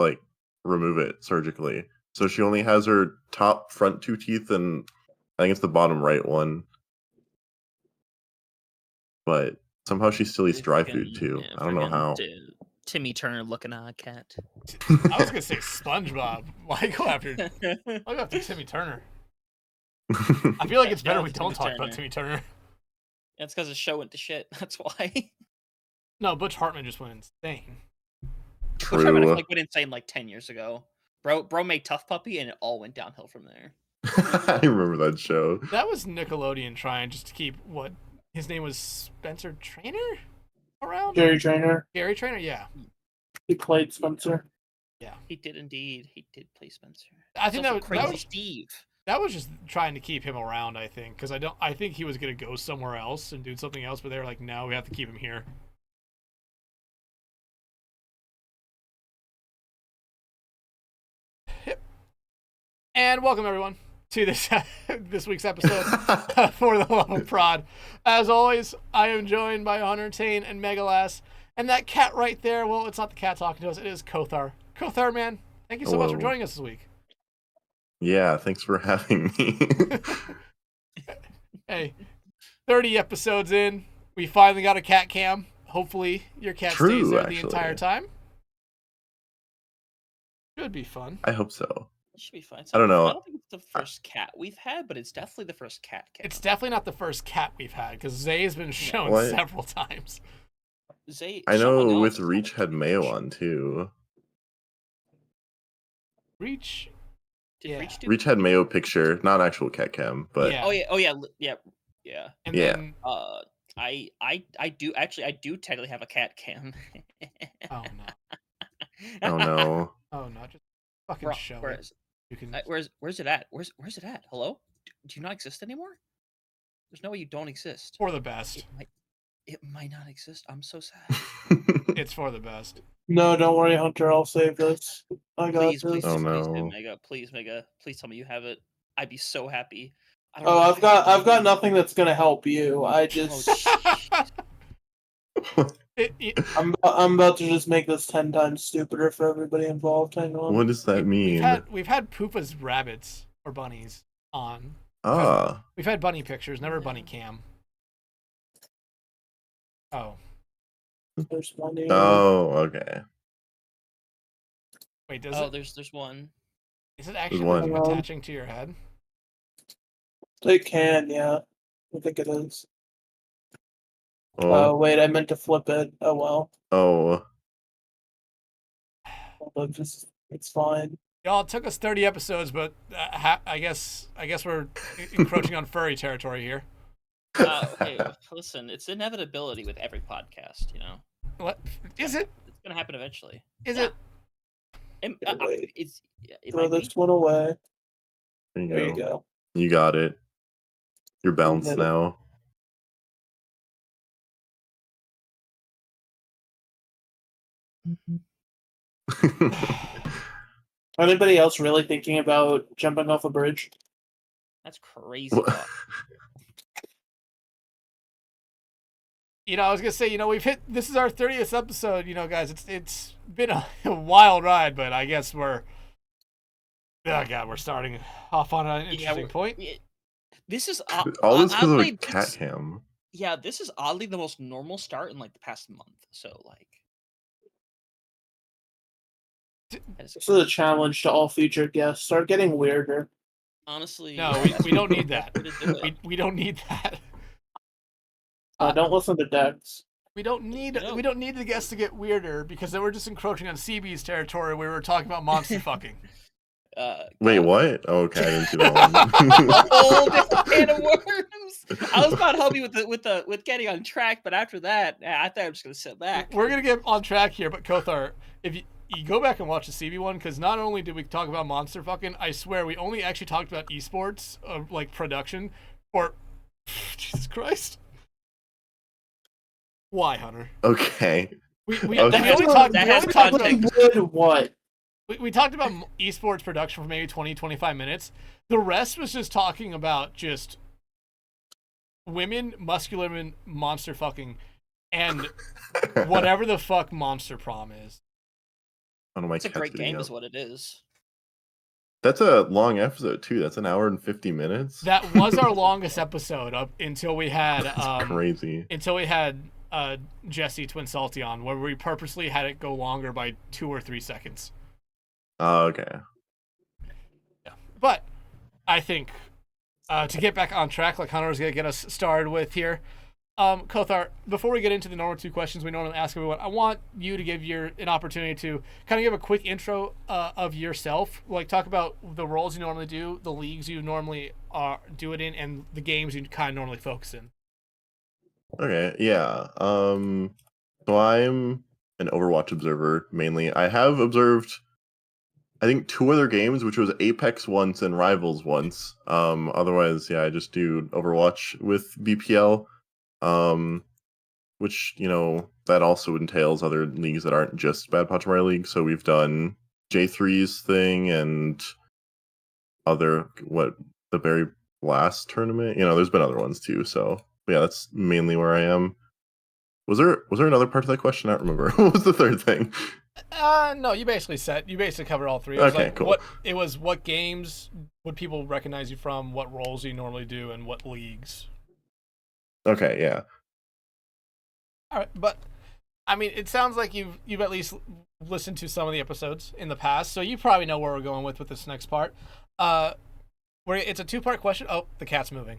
like remove it surgically. So she only has her top front 2 teeth and I think it's the bottom right one. But somehow she still eats dry food too. I don't know how. Timmy Turner looking cat. I was gonna say SpongeBob. Why go after Timmy Turner? I feel like it's better we don't talk about Timmy Turner. That's because the show went to shit. That's why. No, Butch Hartman just went insane. True. Butch Hartman went insane like 10 years ago. Bro made Tough Puppy, and it all went downhill from there. I remember that show. That was Nickelodeon trying just to keep what his name was Spencer Trainer around. Gary Trainer. Gary Trainer, yeah. He played Spencer. Yeah, he did indeed. He did play Spencer. I think that was Steve. That was just trying to keep him around, I think, because I think he was gonna go somewhere else and do something else, but they were like, no, we have to keep him here. Yep. And welcome everyone to this week's episode For the Love of Prod. As always, I am joined by Huntertain and Megalass, and that cat right there. Well, it's not the cat talking to us; it is Coathar. Coathar, man, thank you so much for joining us this week. Yeah, thanks for having me. Hey, 30 episodes in, we finally got a cat cam. Hopefully, your cat stays there the entire time. Should be fun. I hope so. It should be fine. I don't know. I don't think it's the first cat we've had, but it's definitely the first cat cam. It's definitely not the first cat we've had, because Zay has been shown several times. Zay, I know with Reach had Mayo on, too. Reach? Yeah. Reach had Mayo picture, not actual cat cam, but yeah. Oh yeah. And then I do technically have a cat cam. Oh no. Oh no. Oh no, just fucking show it. You can... where's it at? Where's it at? Hello? Do you not exist anymore? There's no way you don't exist. For the best. It might not exist. I'm so sad. It's for the best. No, don't worry, Hunter. I'll save this. I got please, this. Please, oh no. Please, Mega. Please tell me you have it. I'd be so happy. I've got nothing that's gonna help you. I just I'm about to just make this 10 times stupider for everybody involved. Hang on. What does that mean? We've had Poopa's rabbits or bunnies on. We've had bunny pictures, never bunny cam. Oh. There's bunny. Oh, okay. Wait, there's one. Is it actually attaching to your head? They can, yeah. I think it is. Oh, wait, I meant to flip it. Oh well. Oh. It's fine. Y'all, it took us 30 episodes, but I guess we're encroaching on furry territory here. Okay, listen, it's inevitability with every podcast, you know. What is it? It's gonna happen eventually. Is it? Throw this one away. There you go. You got it. You're balanced now. Anybody else really thinking about jumping off a bridge? That's crazy. You know, I was gonna say, this is our 30th episode. You know, guys, it's been a wild ride, but I guess we're starting off on an interesting point. This is all this because of a cat cam. Yeah, this is oddly the most normal start in like the past month. So like, this is a challenge to all future guests. Start getting weirder. Honestly, no, we don't need that. We don't need that. Don't listen to Dex. We don't need the guests to get weirder, because then we're just encroaching on CB's territory where we were talking about monster fucking. Wait, what? Oh, okay, I didn't see that one. Whole different can of worms. I was about to help you with getting on track, but after that, I thought I was just gonna sit back. We're gonna get on track here, but Coathar, if you go back and watch the CB one, because not only did we talk about monster fucking, I swear we only actually talked about esports, like production, or Jesus Christ. Why, Hunter? Okay. We only talked about what? We talked about esports production for maybe 20-25 minutes. The rest was just talking about just women, muscular women, monster fucking, and whatever the fuck monster prom is. I don't know, my It's a cat's great getting game, up. is what it is. That's a long episode too. That's an hour and 50 minutes. That was our longest episode up until we had That's crazy. Jesse Twin Salty on, where we purposely had it go longer by 2 or 3 seconds. Oh, okay. Yeah, but I think to get back on track, like Hunter was gonna get us started with here. Coathar, before we get into the normal 2 questions we normally ask everyone, I want you to give an opportunity to kind of give a quick intro of yourself. Like, talk about the roles you normally do, the leagues you normally do it in, and the games you kind of normally focus in. Okay, yeah. So I'm an Overwatch observer mainly. I have observed, I think, 2 other games, which was Apex once and Rivals once. Otherwise, yeah, I just do Overwatch with BPL. Which, that also entails other leagues that aren't just Bad Pachimari League. So we've done J3's thing and the very last tournament. There's been other ones too. So yeah, that's mainly where I am. Was there another part to that question? I don't remember. What was the third thing? No, you basically covered all 3. It was Cool. What games would people recognize you from, what roles you normally do, and what leagues. Okay, yeah. All right, but I mean, it sounds like you've at least listened to some of the episodes in the past, so you probably know where we're going with this next part. It's a 2-part question. Oh, the cat's moving.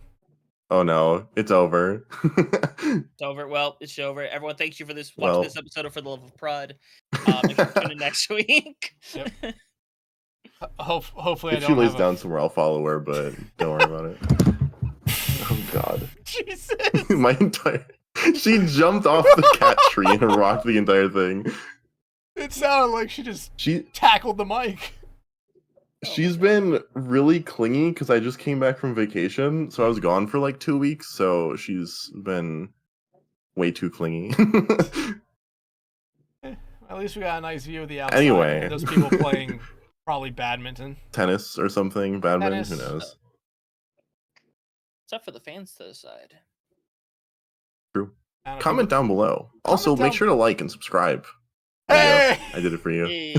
Oh no, it's over. It's over. Well, it's over. Everyone, thanks you for watching this episode of For the Love of Prod. Make sure to tune in next week. Yep. Hopefully, if she lays down somewhere, I'll follow her, but don't worry about it. Oh God, Jesus! She jumped off the cat tree and rocked the entire thing. It sounded like she tackled the mic. She's been really clingy because I just came back from vacation, so I was gone for like 2 weeks, so she's been way too clingy. At least we got a nice view of the outside. Anyway. Those people playing probably badminton. Tennis or something, badminton, who knows. It's up for the fans to decide. True. Comment down below. Also, make sure to like and subscribe. Hey! I did it for you. Hey.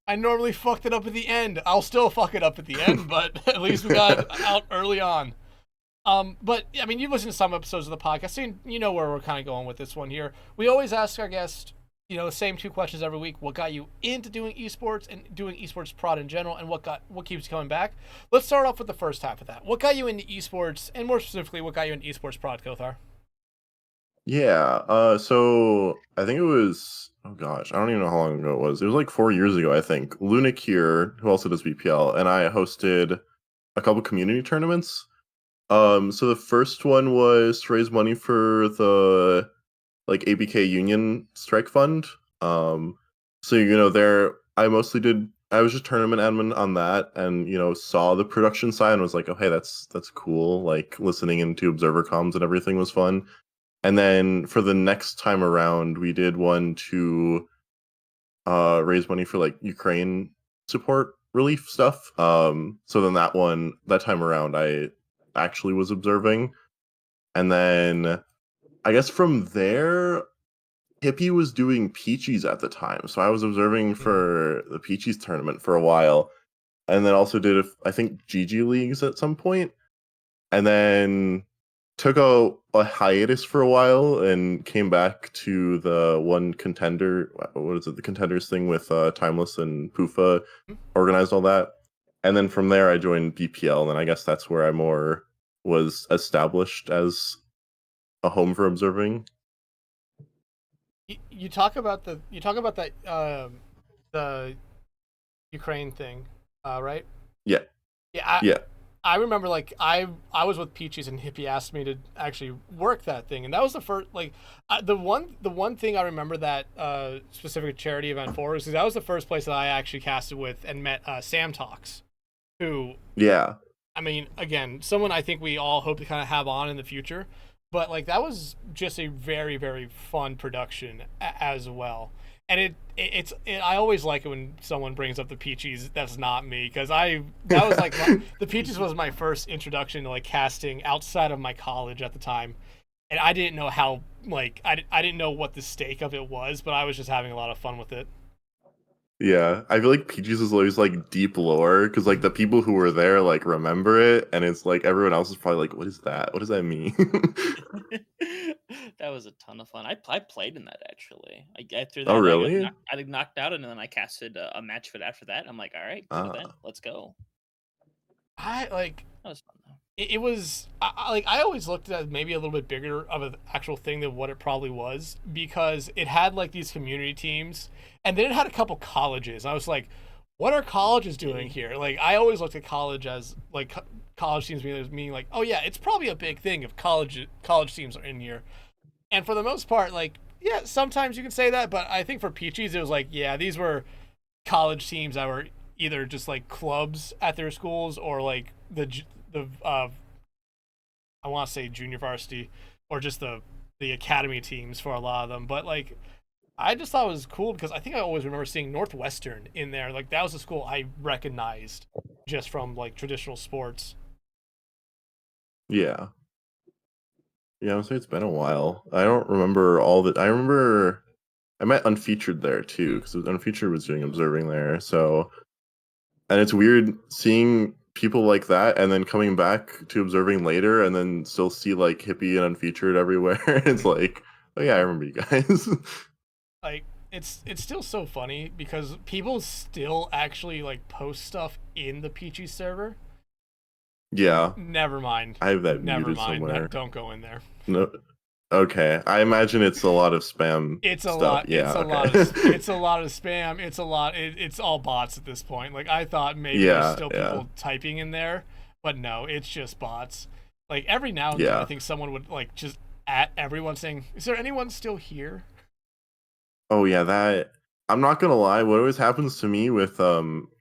I normally fucked it up at the end. I'll still fuck it up at the end, but at least we got it out early on. But I mean, you've listened to some episodes of the podcast, so you know where we're kind of going with this one here. We always ask our guests, the same 2 questions every week. What got you into doing esports and doing esports prod in general, and what keeps you coming back? Let's start off with the first half of that. What got you into esports, and more specifically, what got you into esports prod, Coathar? Yeah, so I think it was, oh gosh, I don't even know how long ago it was. It was like 4 years ago, I think. Lunik here, who also does BPL, and I hosted a couple community tournaments. So the first one was to raise money for the ABK Union Strike Fund. So there I was just tournament admin on that, and saw the production side and was like, oh hey, that's cool. Like listening into observer comms and everything was fun. And then for the next time around, we did one to raise money for Ukraine support relief stuff. So then that time around, I actually was observing. And then I guess from there, Hippie was doing Peachies at the time. So I was observing for the Peachies tournament for a while. And then also did, I think, GG leagues at some point. And then took a hiatus for a while and came back to the one contender. What is it? The contenders thing with Timeless and Poofa organized all that. And then from there, I joined BPL. And I guess that's where I more was established as a home for observing. You talk about that the Ukraine thing, right? Yeah. Yeah. I remember I was with Peachies and Hippie asked me to actually work that thing, and that was the first the one thing I remember that specific charity event for is that was the first place that I actually casted with and met Sam Talks, who I mean, again, someone I think we all hope to kind of have on in the future, but that was just a very, very fun production as well. And I always like it when someone brings up the Peachies. That's not me, because that was the Peachies was my first introduction to casting outside of my college at the time, and I didn't know how I didn't know what the stake of it was, but I was just having a lot of fun with it. Yeah, I feel like Peachies is always like deep lore because like the people who were there like remember it, and it's like everyone else is probably like, "What is that? What does that mean?" That was a ton of fun. I played in that actually. After Oh, that really? I got knocked out, and then I casted a match for it after that. I'm like, all right, good event, let's go. I like That was fun though. it was like I always looked at it as maybe a little bit bigger of an actual thing than what it probably was because it had like these community teams and then it had a couple colleges. I was like, what are colleges doing here? Like I always looked at college as like college teams meaning like, oh yeah, it's probably a big thing if college teams are in here. And for the most part, like yeah, sometimes you can say that, but I think for Peachies it was like yeah, these were college teams that were either just like clubs at their schools or like the I want to say junior varsity or just the academy teams for a lot of them. But like I just thought it was cool because I think I always remember seeing Northwestern in there. Like that was a school I recognized just from like traditional sports. Yeah. Yeah, honestly, it's been a while. I don't remember all the. I remember I met Unfeatured there too because Unfeatured was doing observing there. So, and it's weird seeing people like that and then coming back to observing later and then still see like Hippie and Unfeatured everywhere. It's like, oh yeah, I remember you guys. Like it's still so funny because people still actually like post stuff in the Peachy server. Yeah, Never mind. I have that Never muted mind. somewhere. Don't go in there. No, okay. I imagine it's a lot of spam. It's a stuff. lot. Yeah, It's a okay. lot. It's a lot of spam. It's a lot. It's all bots at this point. Like I thought maybe there's Yeah, still yeah. people typing in there, but no, it's just bots. Like every now and then, Yeah. I think someone would like just at everyone saying, "Is there anyone still here?" Oh yeah, that I'm not gonna lie, what always happens to me with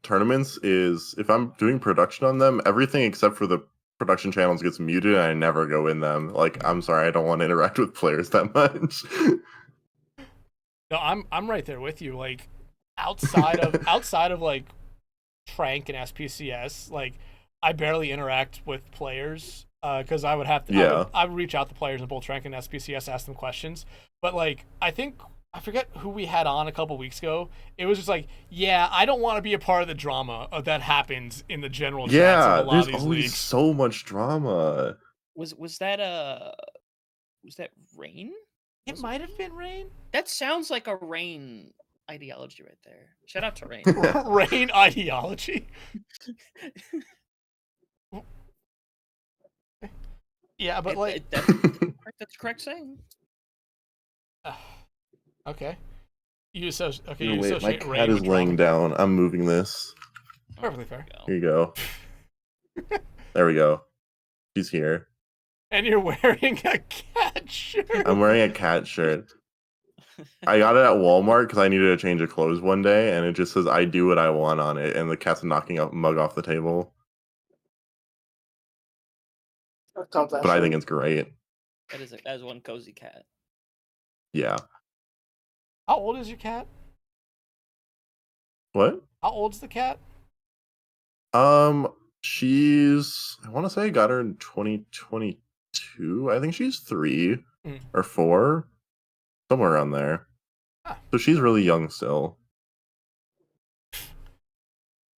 tournaments is if I'm doing production on them, everything except for the production channels gets muted and I never go in them. Like, I'm sorry, I don't want to interact with players that much. No, I'm right there with you. Like outside of like Trank and SPCS, like I barely interact with players because I would have to. Yeah. I would reach out to players in both Trank and SPCS, ask them questions. But like I think I forget who we had on a couple weeks ago. It was just like, yeah, I don't want to be a part of the drama that happens in the general chats Yeah, of a lot there's of these always leagues. so much drama. Was that Rain? It might have been Rain. That sounds like a Rain ideology right there. Shout out to Rain. Rain ideology. Yeah, but like that's the correct saying. okay. You associate. Okay, No, you wait, my associate cat Rain is with laying drama. down. I'm moving this. Perfectly fair. Here you go. There we go. She's here. And you're wearing a cat shirt. I'm wearing a cat shirt. I got it at Walmart because I needed to change of clothes one day, and it just says "I do what I want" on it, and the cat's knocking a mug off the table. But I think it's great. That is one cozy cat. Yeah. How old is your cat? What? How old's the cat? She's I want to say I got her in 2022. I think she's 3 or 4, somewhere around there. Ah. So she's really young still.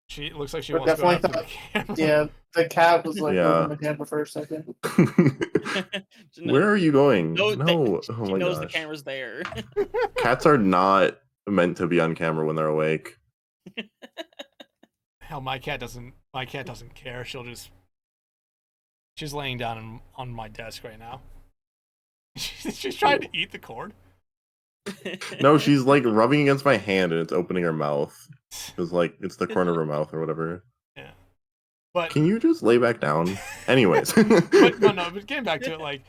She looks like she wants to go after the camera. Yeah, the cat was like Yeah. moving the camera for a second. Where are you going? No, No. Oh she my knows the gosh. camera's there. Cats are not meant to be on camera when they're awake. Hell, my cat doesn't care. She's laying down on my desk right now. She's trying to eat the cord. No, she's like rubbing against my hand and it's opening her mouth. It's like it's the corner of her mouth or whatever. Yeah. But can you just lay back down? Anyways. but getting back to it, like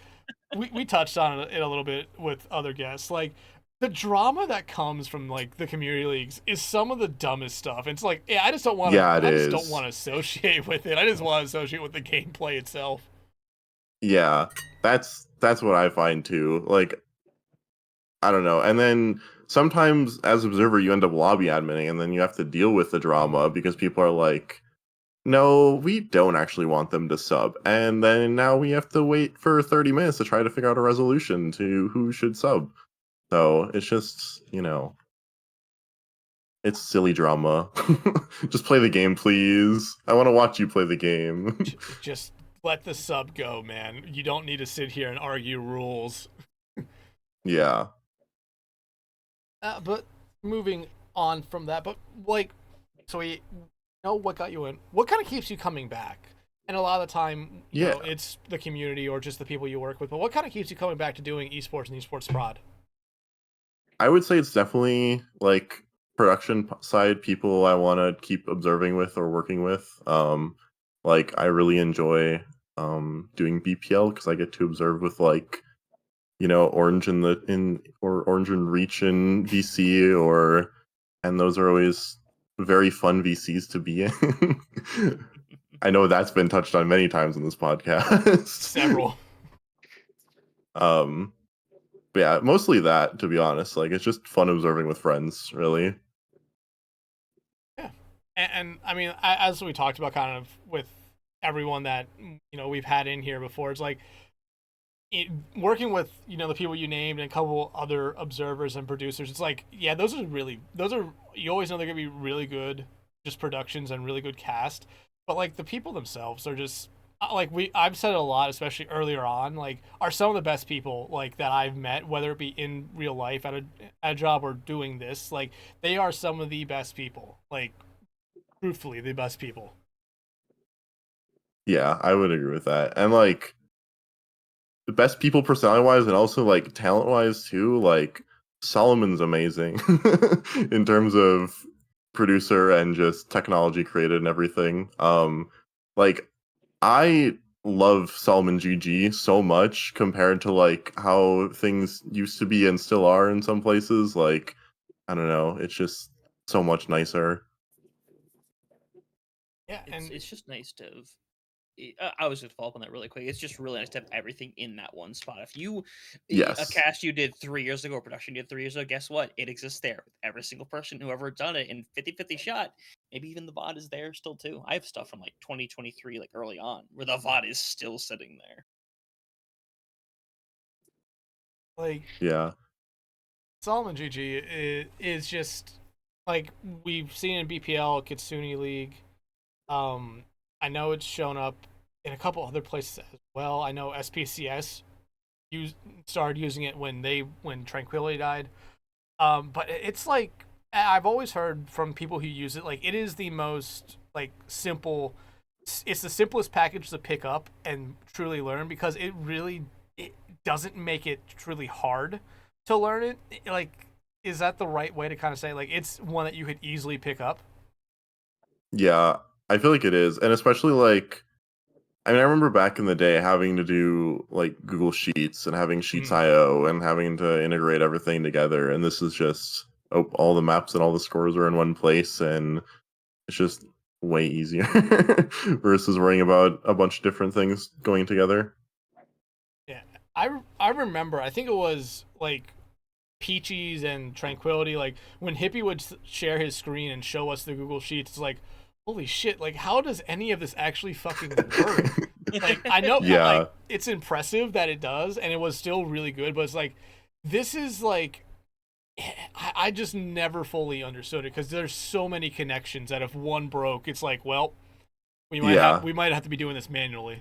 we touched on it a little bit with other guests. Like the drama that comes from like the community leagues is some of the dumbest stuff. It's like, yeah, I just don't want to. Yeah, I just don't want to associate with it. I just want to associate with the gameplay itself. Yeah, that's what I find too. Like, I don't know. And then sometimes as observer, you end up lobby adminning, and then you have to deal with the drama because people are like, "No, we don't actually want them to sub," and then now we have to wait for 30 minutes to try to figure out a resolution to who should sub. So it's just, It's silly drama. Just play the game, please. I want to watch you play the game. Just let the sub go, man. You don't need to sit here and argue rules. Yeah. But moving on from that, but like, so we know what got you in. What kind of keeps you coming back? And a lot of the time, you know, it's the community or just the people you work with. But what kind of keeps you coming back to doing esports and esports prod? I would say it's definitely like production side people I want to keep observing with or working with. Like I really enjoy doing BPL because I get to observe with like, you know, Orange or Orange and Reach in VC and those are always very fun VCs to be in. I know that's been touched on many times in this podcast. Several. But yeah, mostly that, to be honest. Like, it's just fun observing with friends, really. Yeah. And I mean, as we talked about kind of with everyone that, you know, we've had in here before, it's like working with, you know, the people you named and a couple other observers and producers, it's like, yeah, those are, you always know they're going to be really good, just productions and really good cast. But like the people themselves are just, like I've said it a lot, especially earlier on, like are some of the best people like that I've met, whether it be in real life at a job or doing this. Like they are some of the best people, like truthfully the best people. Yeah, I would agree with that. And like the best people personality wise and also like talent wise too, like Solomon's amazing in terms of producer and just technology created and everything. Like I love Solomon GG so much compared to like how things used to be and still are in some places. Like, I don't know, it's just so much nicer. Yeah, and It's just nice to have. I was going to follow up on that really quick. It's just really nice to have everything in that one spot. If you a Yes. cast you did 3 years ago, or production you did 3 years ago, guess what? It exists there with every single person who ever done it in 50-50 shot. Maybe even the VOD is there still too. I have stuff from like 2023, like early on, where the VOD is still sitting there. like Yeah. Solomon GG is just like we've seen in BPL, Kitsune League. I know it's shown up in a couple other places as well. I know SPCS started using it when Tranquility died. But it's like I've always heard from people who use it, like it is the most like simple. It's the simplest package to pick up and truly learn because it doesn't make it truly hard to learn it. Like, is that the right way to kind of say like it's one that you could easily pick up? Yeah, I feel like it is. And especially like I mean, I remember back in the day having to do like Google Sheets and having Sheets.io and having to integrate everything together. And this is just all the maps and all the scores are in one place, and it's just way easier versus worrying about a bunch of different things going together. Yeah, I remember. I think it was like Peachies and Tranquility. Like when Hippie would share his screen and show us the Google Sheets, it's like, holy shit! Like how does any of this actually fucking work? Like I know, Yeah. like it's impressive that it does, and it was still really good. But it's like this is like I just never fully understood it because there's so many connections that if one broke, it's like, well, we might have to be doing this manually.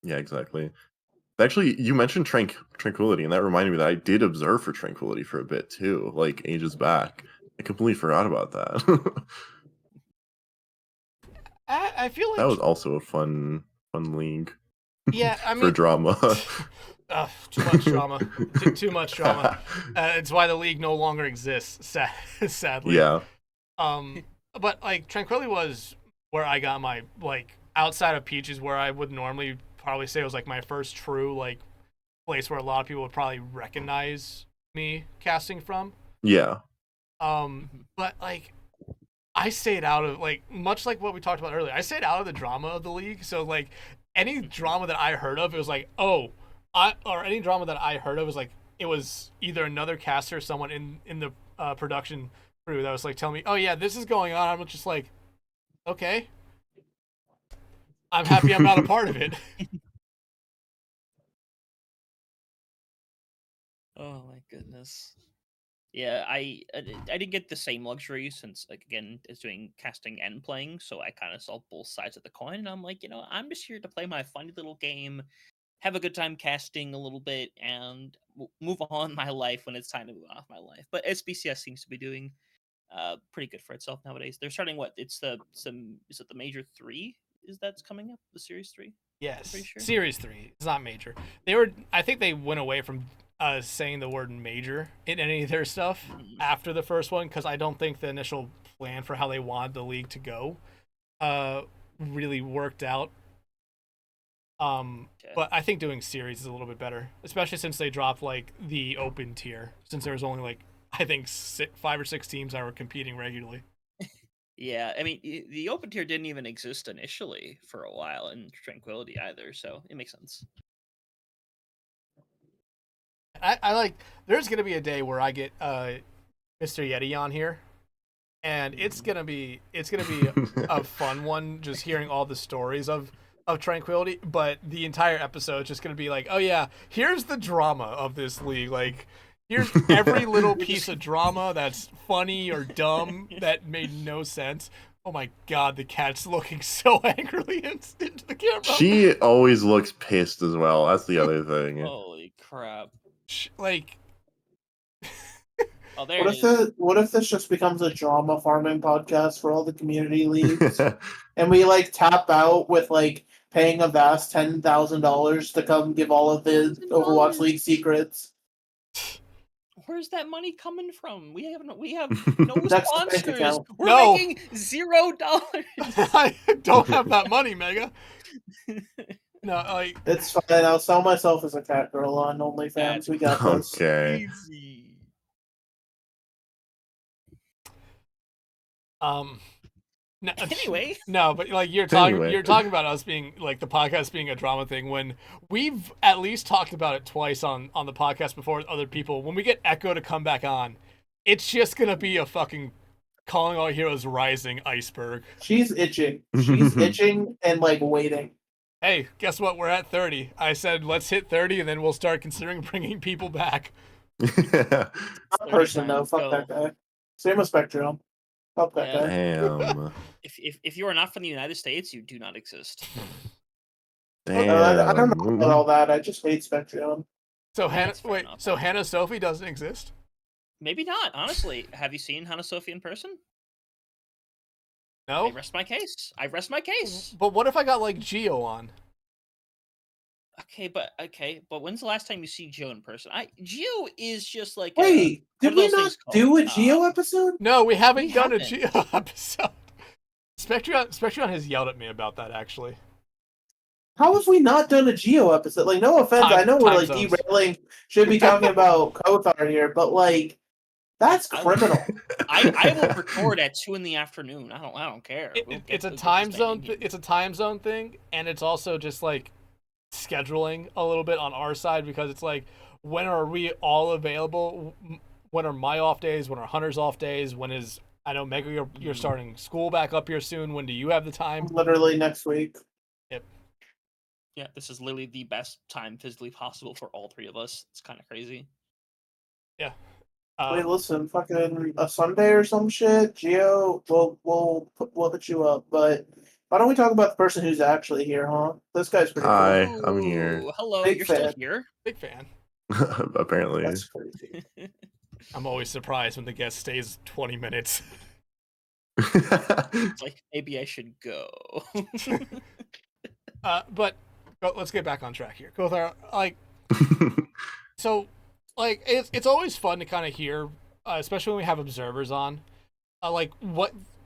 Yeah, exactly. Actually, you mentioned Tranquility, and that reminded me that I did observe for Tranquility for a bit too, like ages back. I completely forgot about that. I feel like That was also a fun league. Yeah, I mean, for drama. Too much drama. Too much drama. It's why the league no longer exists. Sadly. Yeah. But like Tranquility was where I got my like outside of Peaches, where I would normally probably say it was like my first true like place where a lot of people would probably recognize me casting from. Yeah. But like I stayed out of like much like what we talked about earlier. I stayed out of the drama of the league. So like any drama that I heard of, it was like, or any drama that I heard of was like it was either another caster or someone in the production crew that was like telling me, oh yeah, this is going on. I'm just like, okay, I'm happy I'm not a part of it. Oh my goodness. Yeah, I didn't get the same luxury since, like, again, it's doing casting and playing, so I kind of saw both sides of the coin. And I'm like, I'm just here to play my funny little game, have a good time casting a little bit, and move on my life when it's time to move off my life. But SBCS seems to be doing pretty good for itself nowadays. They're starting what? It's is it the Major 3? Is that's coming up? The Series 3? I'm Yes, pretty sure. Series 3. It's not major. I think they went away from saying the word major in any of their stuff after the first one, because I don't think the initial plan for how they wanted the league to go really worked out. But I think doing series is a little bit better, especially since they dropped like the open tier, since there was only like I think 5 or 6 teams that were competing regularly. Yeah, I mean, the open tier didn't even exist initially for a while in Tranquility either, so it makes sense. I like. There's gonna be a day where I get Mr. Yeti on here, and it's gonna be a fun one, just hearing all the stories of Tranquility. But the entire episode is just gonna be like, oh yeah, here's the drama of this league. Like, here's every little piece of drama that's funny or dumb that made no sense. Oh my god, the cat's looking so angrily into the camera. She always looks pissed as well. That's the other thing. Holy crap! Like, oh, there it is. What if this just becomes a drama farming podcast for all the community leagues, and we like tap out with like paying a vast $10,000 to come give all of the Overwatch League secrets? Where's that money coming from? We have no sponsors. We're No. making $0. I don't have that money, Mega. No, like, It's fine. I'll sell myself as a cat girl on OnlyFans. We got this. Okay. Easy. No, Anyway, no, but like you're talking Anyway. about us being like the podcast being a drama thing, when we've at least talked about it twice on the podcast before with other people. When we get Echo to come back on, it's just gonna be a fucking Calling All Heroes Rising iceberg. She's itching. She's itching and like waiting. Hey, guess what? We're at 30. I said let's hit 30, and then we'll start considering bringing people back. Not person though. Fuck that guy. Same with Spectrum. Fuck that guy. Damn. If you are not from the United States, you do not exist. Damn. I don't know about all that. I just hate Spectrum. So That's fair enough. so Hannah Sophie doesn't exist? Maybe not. Honestly, have you seen Hana Sophie in person? No. I rest my case. But what if I got like Geo on? Okay, but when's the last time you see Geo in person? Geo is just like Wait, did we those not things do called, a Geo episode? No, we haven't We done a haven't. Geo episode. Spectron has yelled at me about that, actually. How have we not done a Geo episode? Like, no offense, I know we're time like zones. derailing. Should be talking about Coathar here, but like, that's criminal. I will record at 2 in the afternoon. I don't care. It's a time zone. It's a time zone thing, and it's also just like scheduling a little bit on our side, because it's like, when are we all available? When are my off days? When are Hunter's off days? When is, I know Mega, you're starting school back up here soon. When do you have the time? Literally next week. Yep. Yeah, this is literally the best time physically possible for all three of us. It's kind of crazy. Yeah. Wait, listen, fucking a Sunday or some shit. Geo, we'll hit you up. But why don't we talk about the person who's actually here, huh? This guy's pretty Hi, cool. I'm here. Ooh, hello, Big you're fan. still here. Big fan. Apparently. That's crazy. I'm always surprised when the guest stays 20 minutes. It's like, maybe I should go. But let's get back on track here. Coathar, like, so, like, it's always fun to kind of hear, especially when we have observers on, like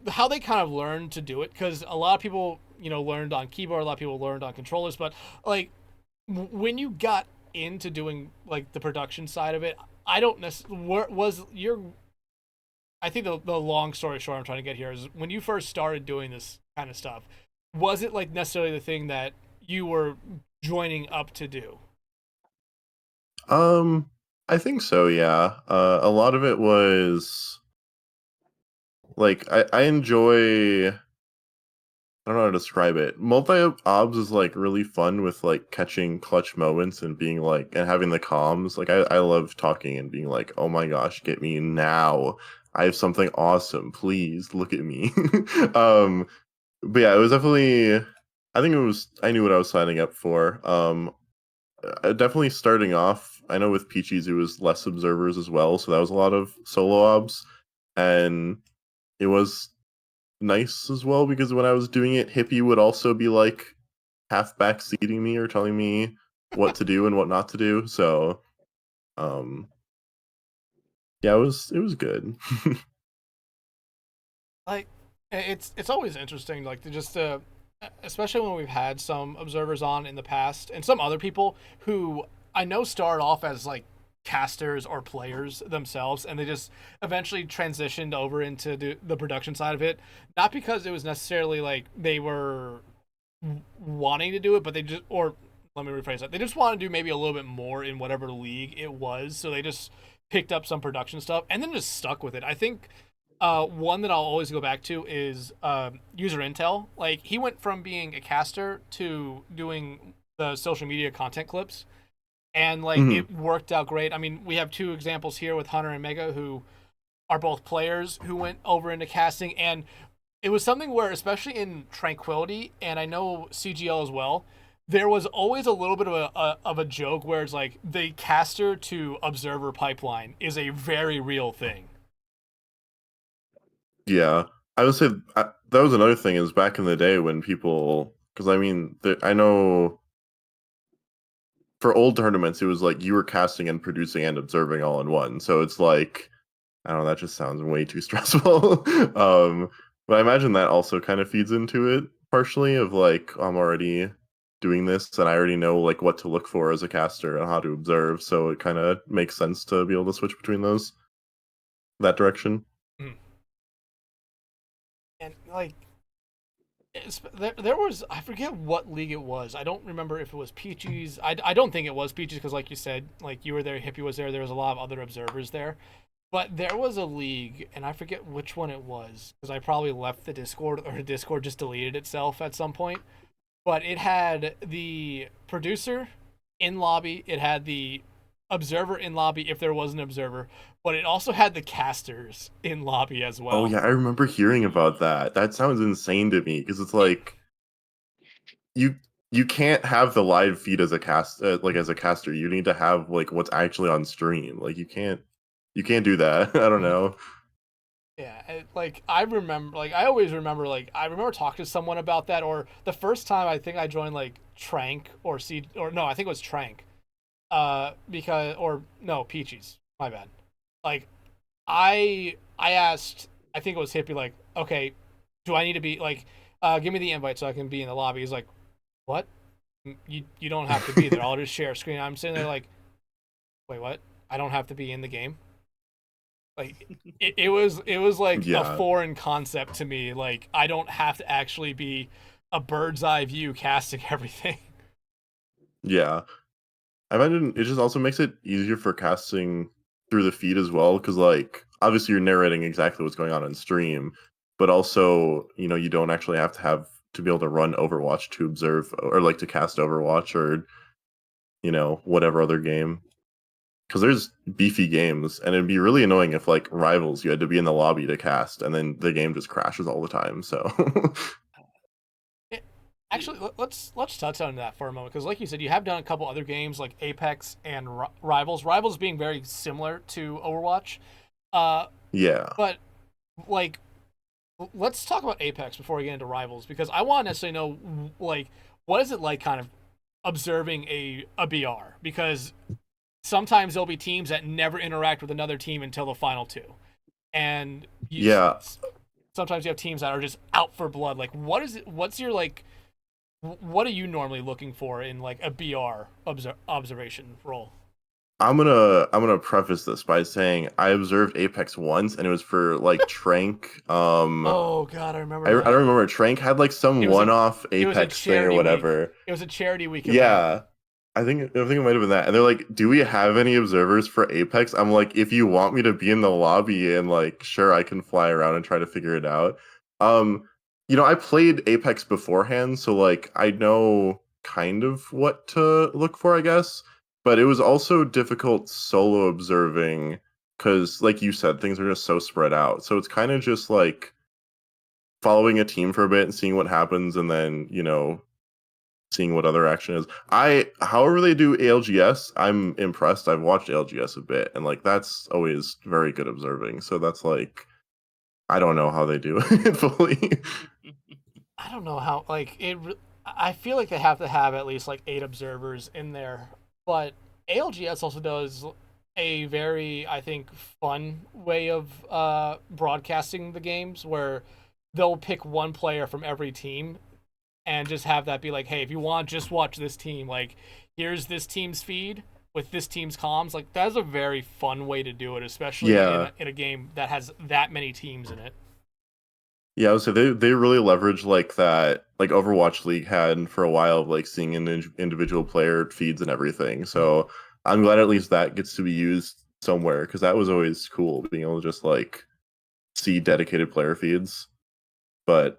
how they kind of learn to do it, because a lot of people, learned on keyboard, a lot of people learned on controllers, but like when you got into doing like the production side of it, I don't necessarily I think the long story short I'm trying to get here is, when you first started doing this kind of stuff, was it like necessarily the thing that you were joining up to do? I think so, yeah. A lot of it was like I enjoy I don't know how to describe it. Multi-obs is like really fun with like catching clutch moments and being like and having the comms. Like I love talking and being like, oh my gosh, get me now. I have something awesome. Please look at me. But yeah, it was definitely I knew what I was signing up for. Definitely starting off, I know with Peachies it was less observers as well, so that was a lot of solo obs. And it was nice as well because when I was doing it, Hippie would also be like half backseating me or telling me what to do and what not to do. So, yeah, it was good. Like, it's always interesting, like to just especially when we've had some observers on in the past and some other people who I know start off as like casters or players themselves, and they just eventually transitioned over into the production side of it, not because it was necessarily like they were wanting to do it, but they just, or let me rephrase that, they just want to do maybe a little bit more in whatever league it was, so they just picked up some production stuff and then just stuck with it. I think one that I'll always go back to is user intel. Like, he went from being a caster to doing the social media content clips, and like Mhm. it worked out great. I mean, we have two examples here with Hunter and Mega, who are both players who went over into casting, and it was something where, especially in Tranquility, and I know CGL as well, there was always a little bit of a joke where it's like the caster to observer pipeline is a very real thing. Yeah, I would say that was another thing is back in the day when people, because I mean, I know for old tournaments it was like you were casting and producing and observing all in one. So it's like I don't know, that just sounds way too stressful. But I imagine that also kind of feeds into it partially of like I'm already doing this and I already know like what to look for as a caster and how to observe, so it kind of makes sense to be able to switch between that direction. Mm. And like there was, I forget what league it was. I don't remember if it was Peachies. I don't think it was Peachies because, like you said, like you were there, Hippie was there. There was a lot of other observers there, but there was a league, and I forget which one it was because I probably left the Discord, or the Discord just deleted itself at some point. But it had the producer in lobby. It had the observer in lobby if there was an observer, but it also had the casters in lobby as Oh well. yeah, I remember hearing about that. That sounds insane to me because it's It, like you you can't have the live feed as a like as a caster. You need to have like what's actually on stream. Like you can't do that. I don't know. Yeah, like I remember, like I always remember, like I remember talking to someone about that, or the first time I think I joined like Trank or C, or no, I think it was Trank, because, or no, Peachies, my bad. Like I asked, I think it was Hippie, like, okay, do I need to be like, give me the invite so I can be in the lobby? He's like, what? You don't have to be there. I'll just share a screen. I'm sitting there like, wait, what? I don't have to be in the game. Like it was like a Yeah, foreign concept to me. Like, I don't have to actually be a bird's eye view casting everything. yeah. I imagine it just also makes it easier for casting through the feed as well, because like obviously you're narrating exactly what's going on stream, but also you don't actually have to be able to run Overwatch to observe or like to cast Overwatch or whatever other game. Because there's beefy games, and it'd be really annoying if like Rivals you had to be in the lobby to cast, and then the game just crashes all the time. So It, actually, let's touch on that for a moment, because like you said, you have done a couple other games like Apex and Rivals. Rivals being very similar to Overwatch, uh, yeah, but like let's talk about Apex before we get into Rivals, because I want to necessarily know, like, what is it like kind of observing a BR, because sometimes there'll be teams that never interact with another team until the final two, and yeah. sometimes you have teams that are just out for blood. Like, what is it? What's your like? What are you normally looking for in like a BR observation role? I'm gonna preface this by saying I observed Apex once, and it was for like Trank. Oh God, I remember I don't that. remember. Trank had like some It was a one-off it was a Apex thing or charity week. whatever. It was a charity week event. Yeah, I think it might have been that. And they're like, "Do we have any observers for Apex?" I'm like, "If you want me to be in the lobby and like, sure, I can fly around and try to figure it out." Um, I played Apex beforehand, so like I know kind of what to look for, I guess. But it was also difficult solo observing because, like you said, things are just so spread out. So it's kind of just like following a team for a bit and seeing what happens, and then seeing what other action is. However they do ALGS, I'm impressed. I've watched ALGS a bit, and like that's always very good observing. So that's like I don't know how they do it fully. I don't know how like I feel like they have to have at least like 8 observers in there, but ALGS also does a very, I think, fun way of broadcasting the games where they'll pick one player from every team and just have that be like, hey, if you want, just watch this team. Like, here's this team's feed with this team's comms. Like, that's a very fun way to do it, especially Yeah. in a game that has that many teams in it. Yeah, I would say they really leverage like that, like Overwatch League had for a while, of, like seeing individual player feeds and everything. So I'm glad at least that gets to be used somewhere because that was always cool, being able to just like see dedicated player feeds. But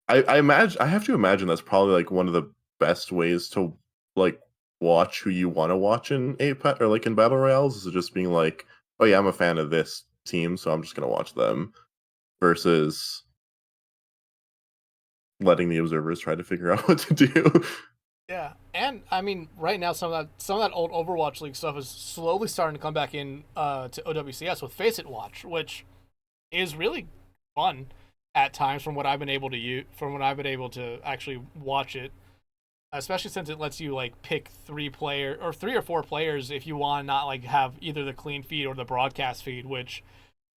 I have to imagine that's probably like one of the best ways to like watch who you want to watch in Apex or like in battle royales is just being like, oh yeah, I'm a fan of this team, so I'm just gonna watch them versus letting the observers try to figure out what to do. Yeah, and I mean, right now some of that old Overwatch League stuff is slowly starting to come back in to OWCS with Face It Watch, which is really fun at times from what I've been able to actually watch it. Especially since it lets you like pick 3 or 4 players if you want to not like have either the clean feed or the broadcast feed, which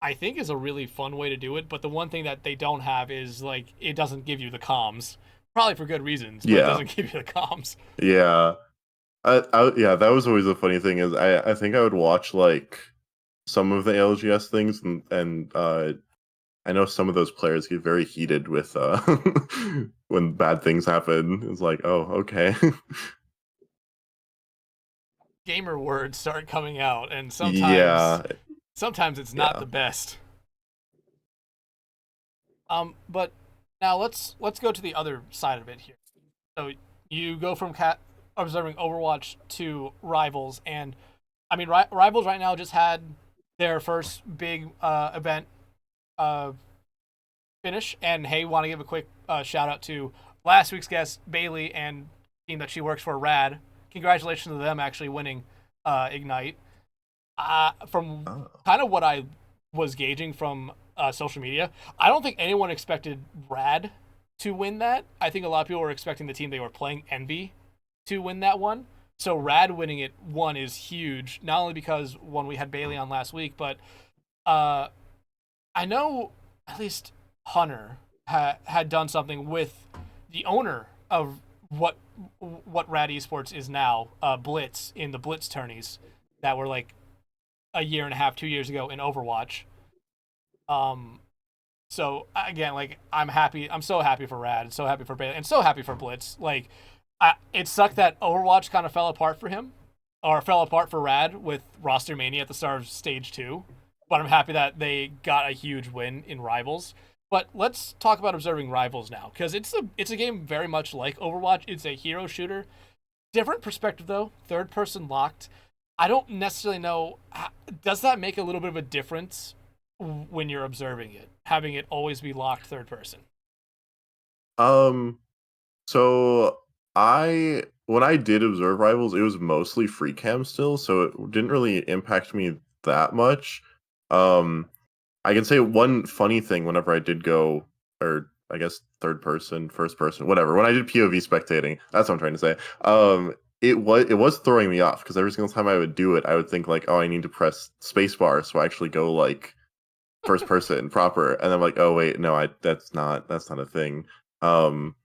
I think is a really fun way to do it. But the one thing that they don't have is like it doesn't give you the comms, probably for good reasons, but it Yeah, doesn't give you the comms. yeah. Yeah, that was always the funny thing is I think I would watch like some of the LGS things and I know some of those players get very heated with when bad things happen. It's like, oh, okay. Gamer words start coming out, and Yeah, sometimes it's not yeah. the best. But now let's go to the other side of it here. So you go from observing Overwatch to Rivals, and I mean Rivals right now just had their first big event finish, and hey, want to give a quick shout out to last week's guest Bailey and team that she works for, Rad. Congratulations to them actually winning Ignite. From Oh. kind of what I was gauging from social media, I don't think anyone expected Rad to win that. I think a lot of people were expecting the team they were playing, Envy, to win that one. So Rad winning it one is huge, not only because one we had Bailey on last week, but uh, I know at least Hunter had done something with the owner of what Rad Esports is now, Blitz, in the Blitz tourneys that were like a year and a half, 2 years ago in Overwatch. So again, like I'm happy. I'm so happy for Rad, and so happy for Bailey, and so happy for Blitz. Like, it sucked that Overwatch kind of fell apart for him, or fell apart for Rad with Roster Mania at the start of Stage 2. But I'm happy that they got a huge win in Rivals. But let's talk about observing Rivals now, because it's a game very much like Overwatch. It's a hero shooter, different perspective though, third person locked. I don't necessarily know. Does that make a little bit of a difference when you're observing it, having it always be locked third person? So when I did observe Rivals, it was mostly free cam still, so it didn't really impact me that much. I can say one funny thing whenever I did go, or I guess third person, first person, whatever. When I did POV spectating, that's what I'm trying to say. It was throwing me off because every single time I would do it, I would think like, oh, I need to press spacebar, so I actually go like first person proper, and I'm like, oh wait, no, that's not a thing. Um,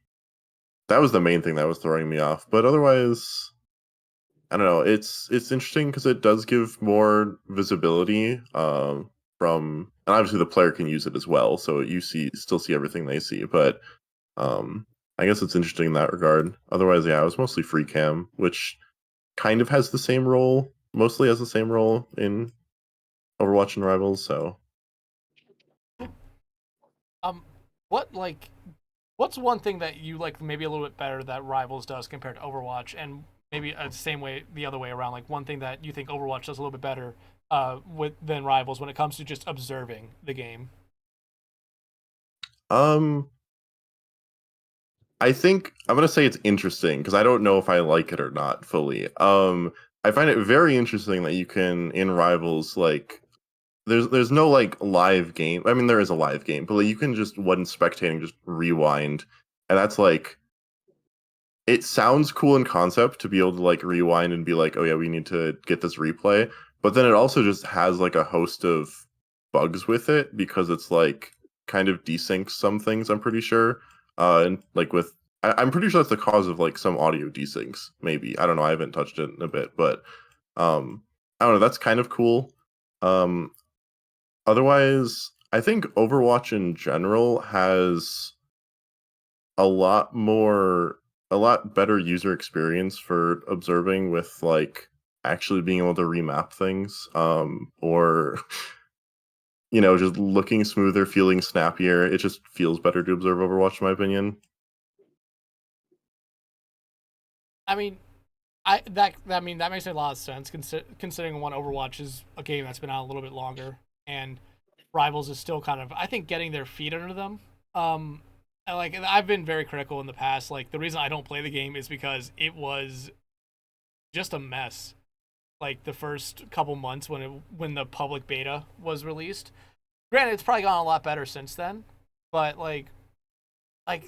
that was the main thing that was throwing me off, but otherwise, I don't know. It's interesting because it does give more visibility. And obviously the player can use it as well, so you still see everything they see. But I guess it's interesting in that regard. Otherwise, yeah, it was mostly free cam, which kind of has the same role, mostly has the same role in Overwatch and Rivals. So Um, what like What's one thing that you like maybe a little bit better that Rivals does compared to Overwatch, and maybe the same way the other way around? Like one thing that you think Overwatch does a little bit better than Rivals when it comes to just observing the game. Um, I think I'm gonna say it's interesting because I don't know if I like it or not fully. I find it very interesting that you can in Rivals like there's no like live game. I mean, there is a live game, but like, you can just when spectating just rewind, and that's like it sounds cool in concept to be able to like rewind and be like, oh yeah, we need to get this replay. But then it also just has like a host of bugs with it because it's like kind of desyncs some things, I'm pretty sure. And like with I'm pretty sure that's the cause of like some audio desyncs, maybe. I don't know, I haven't touched it in a bit, but I don't know, that's kind of cool. Um Otherwise, I think Overwatch in general has a lot more a lot better user experience for observing with like actually being able to remap things or just looking smoother, feeling snappier. It just feels better to observe Overwatch in my opinion. I mean, that makes a lot of sense considering one Overwatch is a game that's been out a little bit longer, and Rivals is still kind of I think getting their feet under them. And, like I've been very critical in the past. Like the reason I don't play the game is because it was just a mess. Like the first couple months when the public beta was released. Granted, it's probably gone a lot better since then, but I've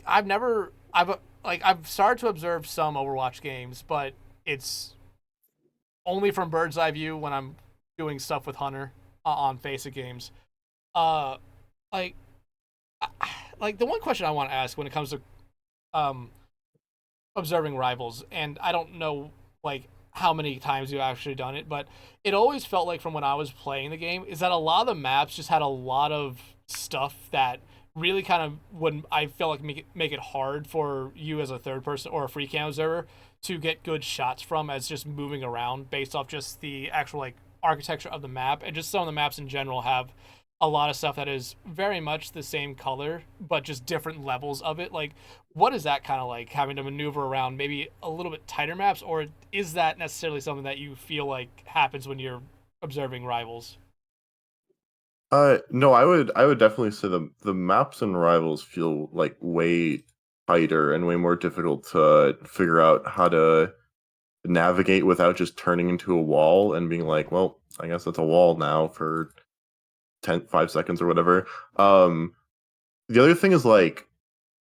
started to observe some Overwatch games, but it's only from bird's eye view when I'm doing stuff with Hunter on Face Games. Uh, like, like the one question I want to ask when it comes to um observing Rivals, and I don't know like how many times you've actually done it, but it always felt like from when I was playing the game is that a lot of the maps just had a lot of stuff that really kind of would I feel like make it hard for you as a third person or a free cam observer to get good shots from as just moving around based off just the actual like architecture of the map, and just some of the maps in general have a lot of stuff that is very much the same color but just different levels of it. Like what is that kind of like having to maneuver around maybe a little bit tighter maps, or is that necessarily something that you feel like happens when you're observing Rivals? No, I would definitely say the maps and Rivals feel like way tighter and way more difficult to figure out how to navigate without just turning into a wall and being like, well, I guess that's a wall now for 5 seconds or whatever. The other thing is like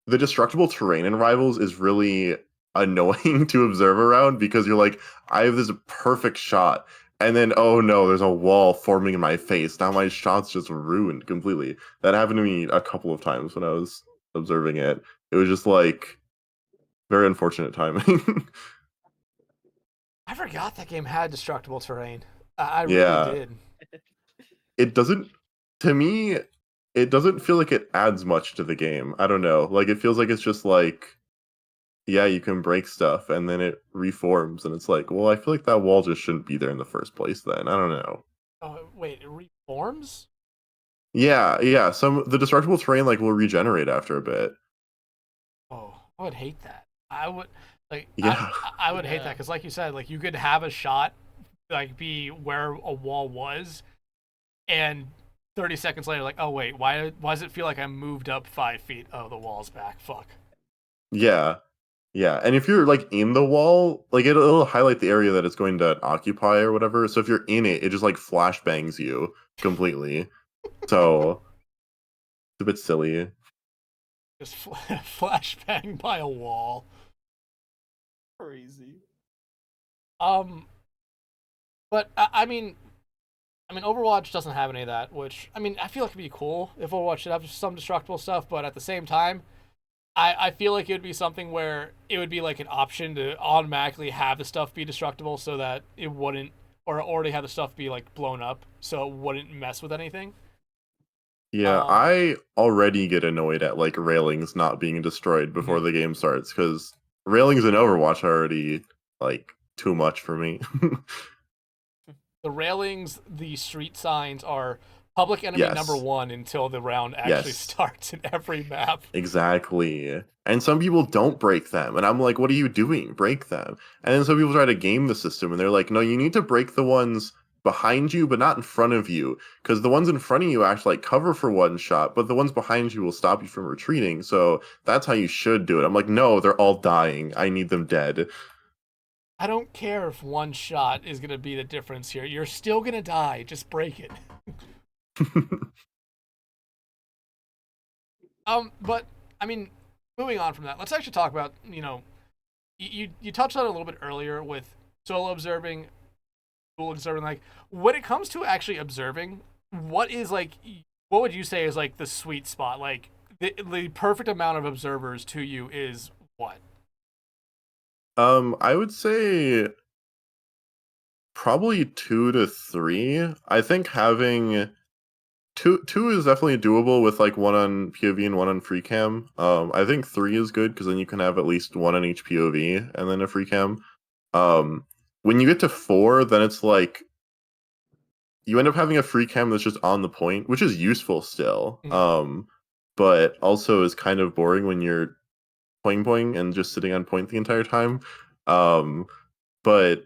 the destructible terrain in Rivals is really annoying to observe around because you're like, I have this perfect shot, and then oh no, there's a wall forming in my face. Now my shot's just ruined completely. That happened to me a couple of times when I was observing it. It was just like very unfortunate timing. I forgot that game had destructible terrain. I really Yeah, did. it doesn't. To me, it doesn't feel like it adds much to the game. I don't know. Like it feels like it's just like yeah, you can break stuff and then it reforms and it's like, well, I feel like that wall just shouldn't be there in the first place then. I don't know. Oh wait, it reforms? Yeah, yeah. The destructible terrain like will regenerate after a bit. Oh, I would hate that. I would like Yeah. I would hate that Yeah. because like you said, like you could have a shot like be where a wall was, and 30 seconds later, like, oh wait, why does it feel like I moved up 5 feet? Oh, the wall's back. Fuck. Yeah. Yeah. And if you're like in the wall, like it'll highlight the area that it's going to occupy or whatever. So if you're in it, it just like flashbangs you completely. So it's a bit silly. Just flashbang by a wall. Crazy. Um, but I mean, Overwatch doesn't have any of that. Which I mean, I feel like it'd be cool if Overwatch should have some destructible stuff. But at the same time, I feel like it would be something where it would be like an option to automatically have the stuff be destructible so that it wouldn't, or already have the stuff be like blown up so it wouldn't mess with anything. Yeah, Um, I already get annoyed at like railings not being destroyed before Mhm. the game starts because railings in Overwatch are already like too much for me. the railings, the street signs are Public enemy Yes. number 1 until the round actually Yes. starts in every map. Exactly. And some people don't break them. And I'm like, what are you doing? Break them. And then some people try to game the system and they're like, no, you need to break the ones behind you, but not in front of you. Because the ones in front of you actually like cover for one shot, but the ones behind you will stop you from retreating. So that's how you should do it. I'm like, no, they're all dying. I need them dead. I don't care if one shot is going to be the difference here. You're still going to die. Just break it. But I mean, moving on from that, let's actually talk about, you know, you touched on it a little bit earlier with solo observing, dual observing. Like, when it comes to actually observing, what would you say is like the sweet spot? Like, the perfect amount of observers to you is what? I would say probably 2 to 3. I think having two is definitely doable with like one on POV and one on free cam. I think 3 is good because then you can have at least one on each POV and then a free cam. When you get to 4, then it's like you end up having a free cam that's just on the point, which is useful still. But also is kind of boring when you're poing and just sitting on point the entire time. But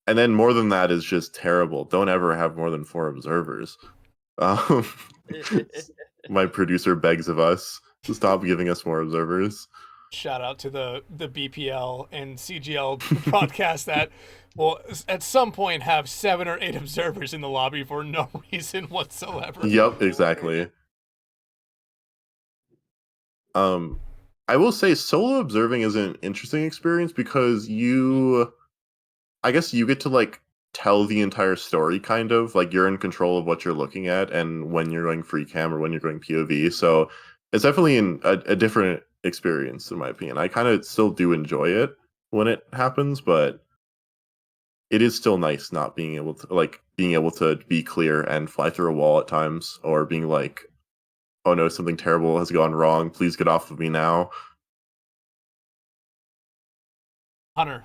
and then more than that is just terrible. Don't ever have more than 4 observers. My producer begs of us to stop giving us more observers. Shout out to the BPL and CGL broadcast that will at some point have 7 or 8 observers in the lobby for no reason whatsoever. Yep, exactly. I will say solo observing is an interesting experience because I guess you get to like tell the entire story kind of, like you're in control of what you're looking at and when you're going free cam or when you're going POV. So it's definitely a different experience in my opinion. I kind of still do enjoy it when it happens, but it is still nice not being able to be clear and fly through a wall at times, or being like, oh no, something terrible has gone wrong. Please get off of me now. Hunter,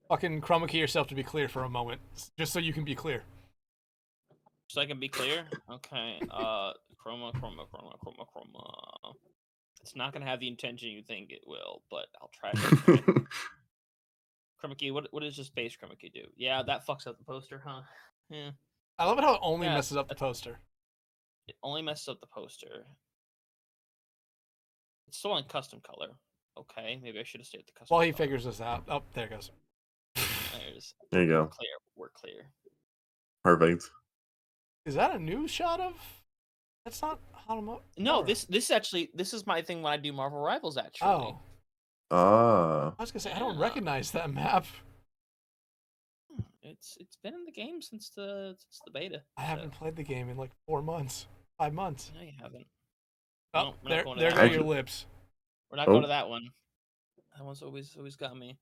fucking chroma key yourself to be clear for a moment, just so you can be clear. So I can be clear? Okay. Chroma. It's not gonna have the intention you think it will, but I'll try to. Chroma key, what does just base chroma key do? Yeah, that fucks up the poster, huh? Yeah. I love it how it only messes up the poster. It only messes up the poster. It's still on custom color. Okay, maybe I should have stayed at the custom. While he color. figures this out. Oh, there it goes. There you go. We're clear. Perfect. Is that a new shot of? That's not Hanamo. No, this is my thing when I do Marvel Rivals actually. Oh. Ah. I was gonna say I don't recognize that map. It's been in the game since the beta. I haven't played the game in like 4 months, 5 months. No, you haven't. Oh, No, there go go your lips. We're not going to that one. That one's always got me.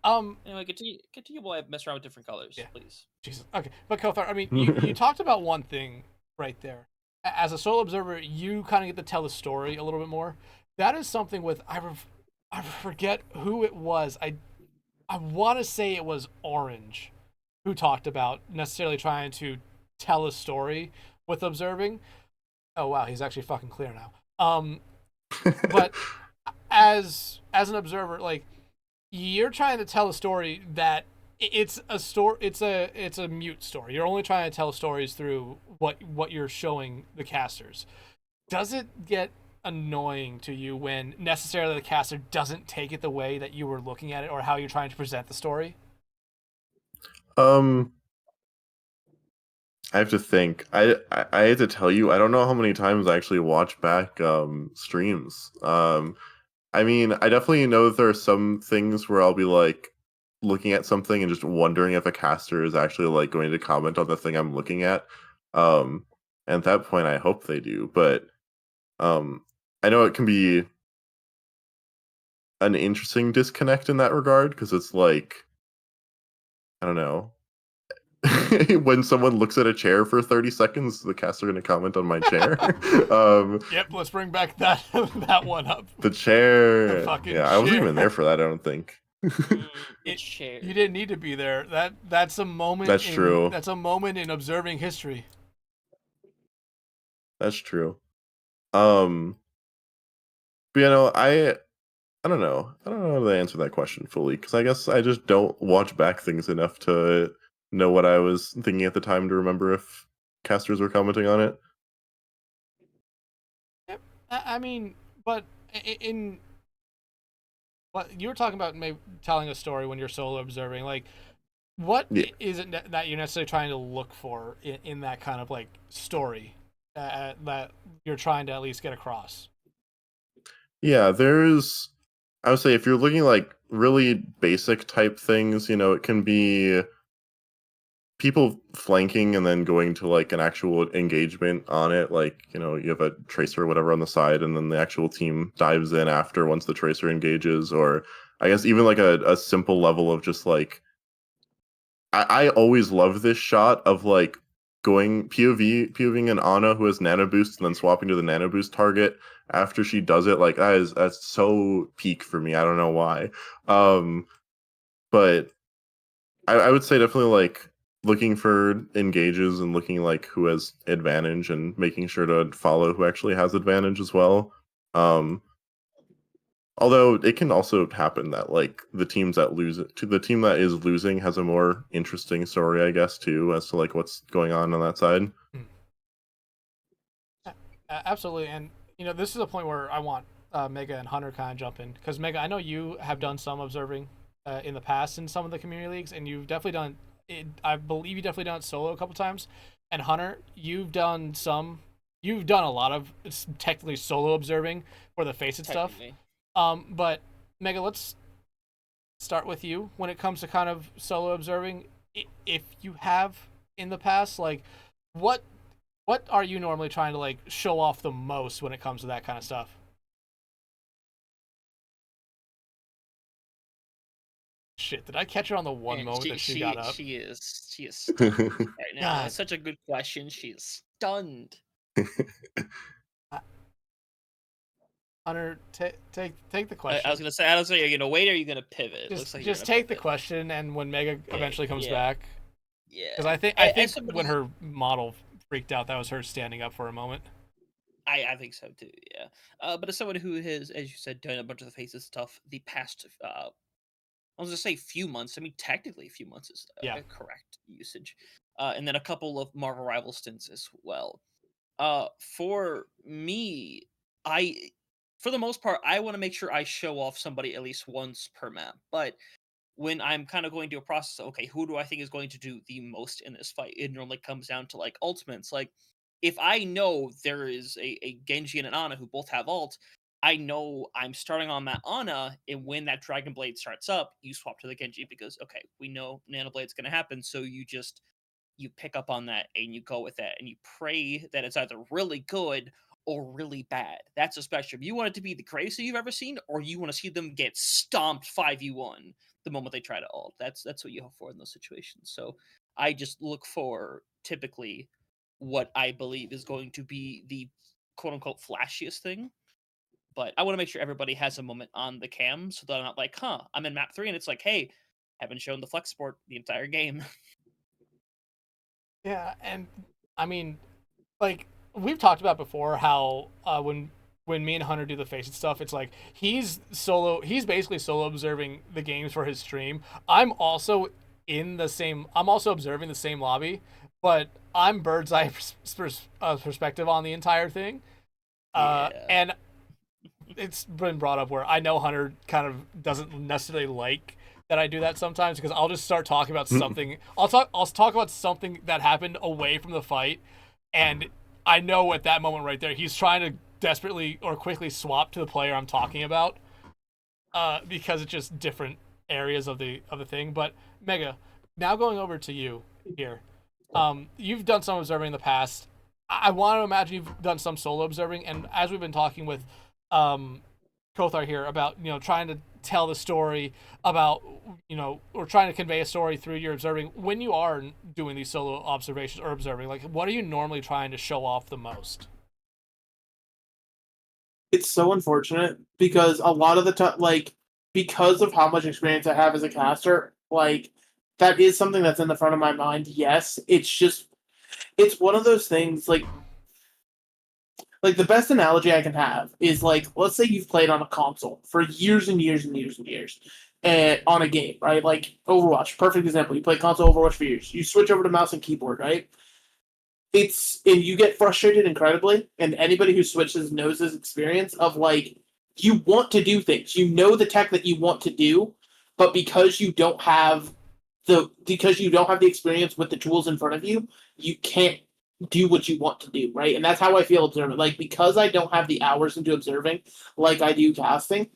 Anyway, continue while I mess around with different colors, please. Jesus. Okay, but Coathar, I mean, you talked about one thing right there. As a solo observer, you kind of get to tell the story a little bit more. That is something with I forget who it was. I want to say it was Orange who talked about necessarily trying to tell a story with observing. Oh wow, he's actually fucking clear now. But as an observer, like, you're trying to tell a story that it's a mute story. You're only trying to tell stories through what you're showing the casters. Does it get annoying to you when necessarily the caster doesn't take it the way that you were looking at it or how you're trying to present the story? I have to think. I have to tell you, I don't know how many times I actually watch back streams. I mean, I definitely know that there are some things where I'll be like looking at something and just wondering if a caster is actually like going to comment on the thing I'm looking at. And at that point I hope they do, but I know it can be an interesting disconnect in that regard, because it's like, I don't know. When someone looks at a chair for 30 seconds, the caster going to comment on my chair. Yep, let's bring back that one up. The chair. The fucking I wasn't chair. even there for that, I don't think. Chair. You didn't need to be there. That's a moment. That's true. That's a moment in observing history. That's true. But I don't know. I don't know how to answer that question fully because I guess I just don't watch back things enough to know what I was thinking at the time to remember if casters were commenting on it. Yep. I mean, but in what you were talking about, maybe telling a story when you're solo observing, like what Yeah. is it that you're necessarily trying to look for in that kind of like story that you're trying to at least get across? Yeah, I would say if you're looking like really basic type things, it can be people flanking and then going to like an actual engagement on it. Like, you have a tracer or whatever on the side, and then the actual team dives in after once the tracer engages, or I guess even like a simple level of just like I always love this shot of like going POVing an Ana who has nano boost and then swapping to the nano boost target after she does it. Like that's so peak for me. I don't know why. But I would say definitely like looking for engages and looking like who has advantage and making sure to follow who actually has advantage as well. Although it can also happen that like the teams that lose to the team that is losing has a more interesting story, I guess, too, as to like what's going on that side. Absolutely, and this is a point where I want Mega and Hunter kind of jump in because Mega, I know you have done some observing in the past in some of the community leagues, and you've definitely done it. I believe you definitely done it solo a couple times. And Hunter, you've done some. You've done a lot of technically solo observing for the Face It stuff. But Mega, let's start with you when it comes to kind of solo observing. If you have in the past, like what what are you normally trying to like show off the most when it comes to that kind of stuff? Shit, did I catch her on the one And moment that she got up? she is stunned right now. God. That's such a good question. She is stunned. Hunter, take the I question. was gonna say, are you gonna wait or are you gonna pivot? It looks like you're Just gonna take the pivot. question, and when Mega eventually comes yeah. back, Yeah. because I think As when somebody, her model freaked out, that was her standing up for a moment. I think so too. Yeah. But as someone who has, as you said, done a bunch of the Faces stuff the past, I was gonna say few months. I mean, technically, a few months is Yeah. a correct usage. And then a couple of Marvel Rival stints as well. For me, I, for the most part, I want to make sure I show off somebody at least once per map. But when I'm kind of going to a process, okay, who do I think is going to do the most in this fight? It normally comes down to like ultimates. Like, if I know there is a Genji and an Ana who both have ult, I know I'm starting on that Ana, and when that Dragon Blade starts up, you swap to the Genji because okay, we know Nano Blade's going to happen, so you pick up on that and you go with that and you pray that it's either really good or really bad. That's a spectrum. You want it to be the greatest you've ever seen, or you want to see them get stomped 5v1 the moment they try to ult. That's what you hope for in those situations. So I just look for typically what I believe is going to be the quote unquote flashiest thing. But I want to make sure everybody has a moment on the cam so that I'm not like, huh, I'm in map 3 and it's like, hey, haven't shown the flex sport the entire game. Yeah, and I mean, like we've talked about before, how when me and Hunter do the Face It stuff, it's like he's solo. He's basically solo observing the games for his stream. I'm also I'm also observing the same lobby, but I'm bird's eye perspective on the entire thing. Yeah. And it's been brought up where I know Hunter kind of doesn't necessarily like that I do that sometimes because I'll just start talking about something. I'll talk about something that happened away from the fight, and I know at that moment right there he's trying to desperately or quickly swap to the player I'm talking about, because it's just different areas of the thing. But Mega, now going over to you here, you've done some observing in the past. I want to imagine you've done some solo observing, and as we've been talking with Coathar here about trying to tell the story about or trying to convey a story through your observing. When you are doing these solo observations or observing, like what are you normally trying to show off the most? It's so unfortunate because a lot of the time, like, because of how much experience I have as a caster, like, that is something that's in the front of my mind. Yes, it's just, it's one of those things, like, Like the best analogy I can have is like, let's say you've played on a console for years and years and years and years, on a game, right? Like Overwatch, perfect example. You play console Overwatch for years. You switch over to mouse and keyboard, right? And you get frustrated incredibly, and anybody who switches knows this experience of like you want to do things, you know the tech that you want to do, but because you don't have the experience with the tools in front of you, you can't do what you want to do, right? And that's how I feel observing. Like because I don't have the hours into observing like I do casting,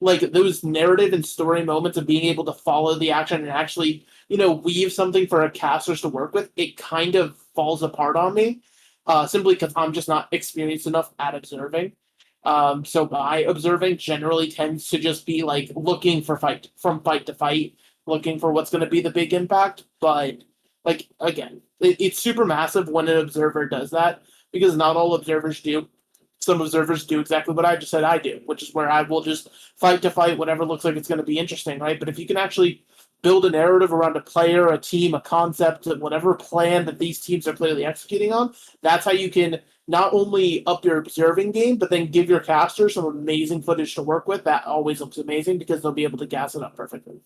like those narrative and story moments of being able to follow the action and actually, weave something for a casters to work with, it kind of falls apart on me, simply because I'm just not experienced enough at observing. So my observing generally tends to just be like looking for fight to fight, looking for what's going to be the big impact. But like again, it's super massive when an observer does that because not all observers do. Some observers do exactly what I just said I do, which is where I will just fight to fight whatever looks like it's going to be interesting, right? But if you can actually build a narrative around a player, a team, a concept, whatever plan that these teams are clearly executing on, that's how you can not only up your observing game, but then give your casters some amazing footage to work with. That always looks amazing because they'll be able to gas it up perfectly.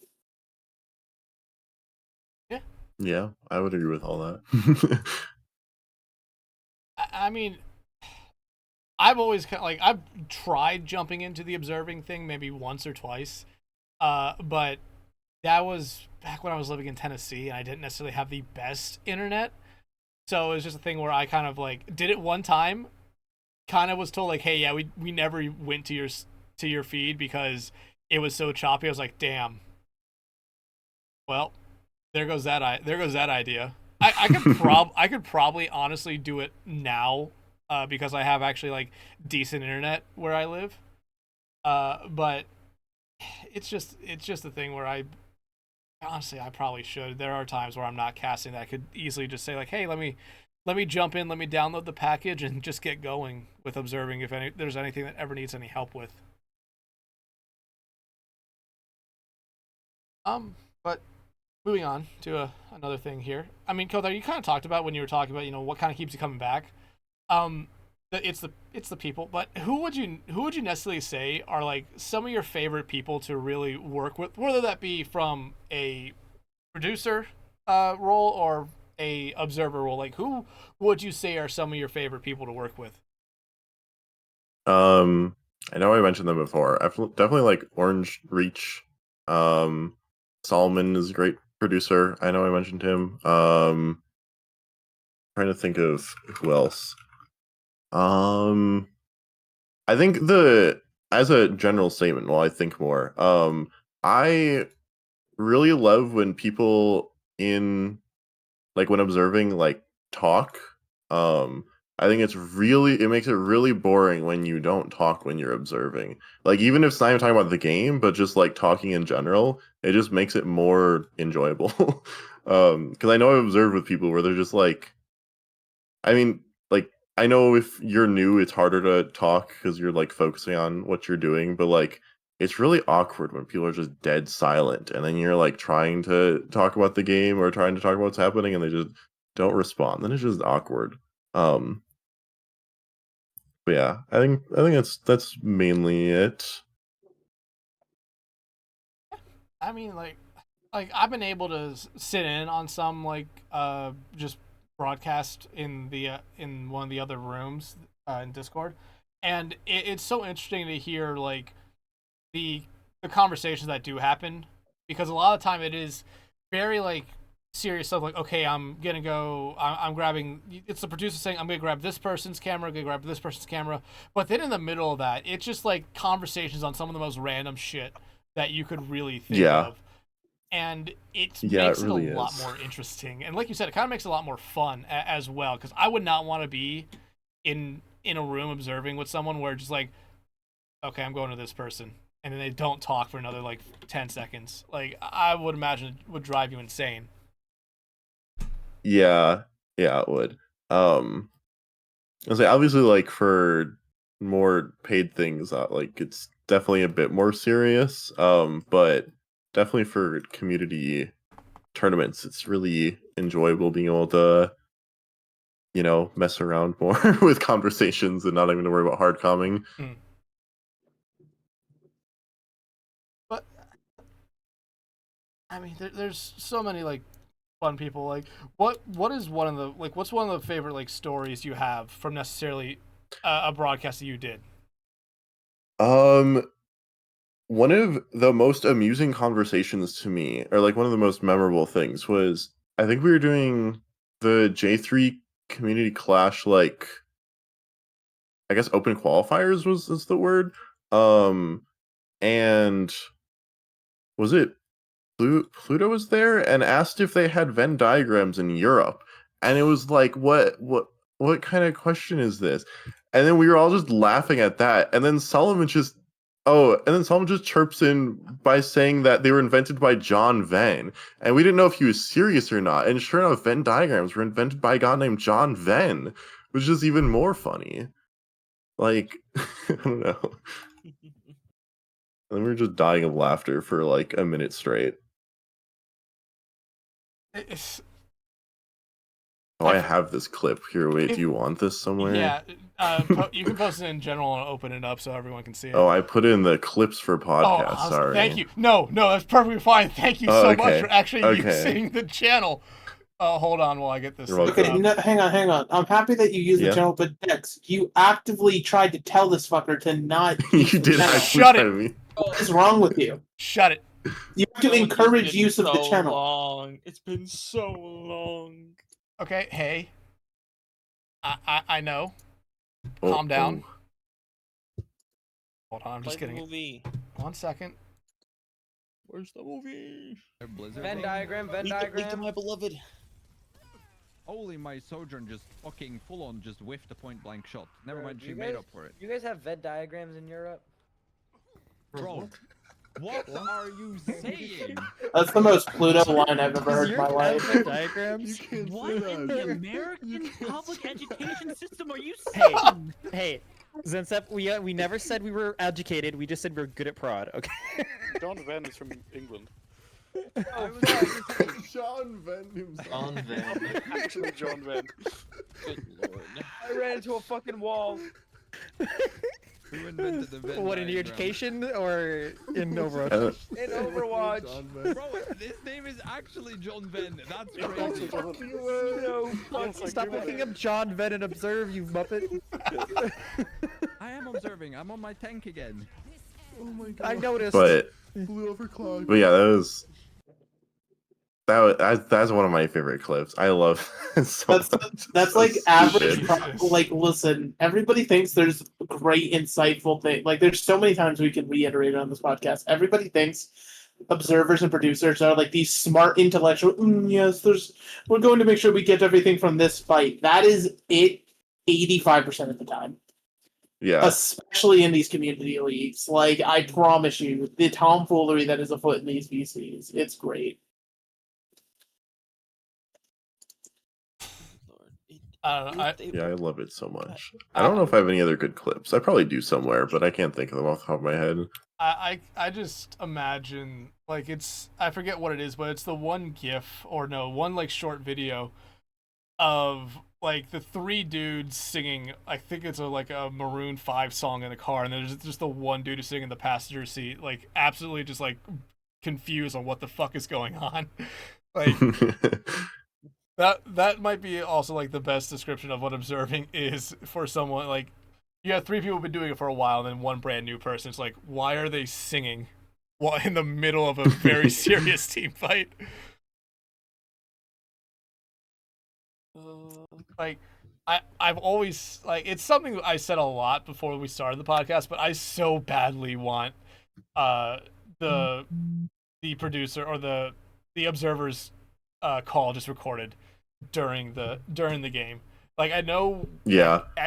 Yeah, I would agree with all that. I mean, I've always like I've tried jumping into the observing thing maybe once or twice, but that was back when I was living in Tennessee and I didn't necessarily have the best internet, so it was just a thing where I kind of like did it one time, kind of was told like, hey, yeah, we never went to your feed because it was so choppy. I was like, damn. Well, there goes that idea. I could probably honestly do it now, because I have actually like decent internet where I live. But it's just a thing where I honestly I probably should. There are times where I'm not casting that I could easily just say like, hey, let me jump in, let me download the package and just get going with observing if there's anything that ever needs any help with. But moving on to another thing here. I mean, Coathar, you kind of talked about when you were talking about what kind of keeps you coming back. It's the people, but who would you necessarily say are like some of your favorite people to really work with, whether that be from a producer role or a observer role? Like, who would you say are some of your favorite people to work with? I know I mentioned them before. I definitely like Orange Reach. Solomon is a great producer. I know I mentioned him. Trying to think of who else. I think as a general statement, while I think more, I really love when people when observing like talk. I think it makes it really boring when you don't talk when you're observing. Like even if it's not even talking about the game, but just like talking in general, it just makes it more enjoyable. Because I know I've observed with people where they're just like, I mean, like I know if you're new, it's harder to talk because you're like focusing on what you're doing, but like it's really awkward when people are just dead silent and then you're like trying to talk about the game or trying to talk about what's happening and they just don't respond. Then it's just awkward. But yeah, I think that's mainly it. I mean, like I've been able to sit in on some like just broadcast in one of the other rooms in Discord, and it's so interesting to hear like the conversations that do happen, because a lot of the time it is very like serious stuff, like, okay, I'm grabbing, it's the producer saying I'm gonna grab this person's camera, I'm gonna grab this person's camera, but then in the middle of that it's just like conversations on some of the most random shit that you could really think Yeah. of, and it Yeah, makes it it a really lot is. more interesting, and like you said, it kind of makes it a lot more fun as well, because I would not want to be in a room observing with someone where just like, okay, I'm going to this person, and then they don't talk for another like 10 seconds. Like, I would imagine it would drive you insane. Yeah, yeah, it would. I say obviously like for more paid things, like it's definitely a bit more serious. But definitely for community tournaments, it's really enjoyable being able to mess around more with conversations and not even to worry about hard calming. But I mean, there's so many like fun people. Like, what is one of the what's one of the favorite like stories you have from necessarily a broadcast that you did? One of the most amusing conversations to me, or like one of the most memorable things, was I think we were doing the J3 community clash, like I guess open qualifiers is the word. And was it Pluto was there and asked if they had Venn diagrams in Europe, and it was like, what kind of question is this? And then we were all just laughing at that, and then Solomon just chirps in by saying that they were invented by John Venn, and we didn't know if he was serious or not. And sure enough, Venn diagrams were invented by a guy named John Venn, which is even more funny. Like, I don't know. And we were just dying of laughter for like a minute straight. I have this clip here. Wait, do you want this somewhere? Yeah, you can post it in general and open it up so everyone can see it. Oh, I put in the clips for podcast. Sorry. Thank you. No, that's perfectly fine. Thank you so much for actually using the channel. Hold on while I get this. Okay, no, hang on. I'm happy that you use the channel, but Dex, you actively tried to tell this fucker to not. You did actually. Shut it. What is wrong with you? Shut it. You have to encourage use of the channel. Long. It's been so long. Okay, hey. I know. Calm down. Hold on, I'm just getting movie. 1 second. Where's the movie? Venn diagram. Lead to my beloved. Holy, my Sojourn just fucking full on just whiffed a point blank shot. Never mind, she made up for it. You guys have Venn diagrams in Europe? Bro, what are you saying? That's the most Pluto line I've ever heard in my life. Diagrams? What in the American public education system are you saying? Hey, Zensep, we never said we were educated. We just said we were good at prod. Okay. John Venn is from England. John Venn himself. John Venn. Actually, John Venn. Good lord. I ran into a fucking wall. Who invented the Venn What, in your diagram? education or in Overwatch? In Overwatch. Bro, his name is actually John Venn. That's crazy. Stop looking up John Venn and observe, you muppet. I am observing. I'm on my tank again. Oh my god. I noticed. But yeah, that's one of my favorite clips. I love so much. That's like average. Like, listen, everybody thinks there's great, insightful thing. Like, there's so many times we can reiterate it on this podcast. Everybody thinks observers and producers are like these smart intellectual. Yes, we're going to make sure we get everything from this fight. That is it, 85% of the time. Yeah. Especially in these community leagues. Like, I promise you, the tomfoolery that is afoot in these VCs, it's great. I love it so much. I don't know if I have any other good clips. I probably do somewhere, but I can't think of them off the top of my head. I just imagine, like, I forget what it is, but it's the one GIF, or no, one, like, short video of, like, the three dudes singing, I think it's like a Maroon 5 song in the car, and there's just the one dude who's sitting in the passenger seat, like, absolutely just, like, confused on what the fuck is going on. Like... That might be also like the best description of what observing is for someone. Like, you have three people who've been doing it for a while, and then one brand new person. It's like, why are they singing while in the middle of a very serious team fight? Like, I've always, like, it's something I said a lot before we started the podcast, but I so badly want the producer or the observer's call just recorded during the game. Like, I know,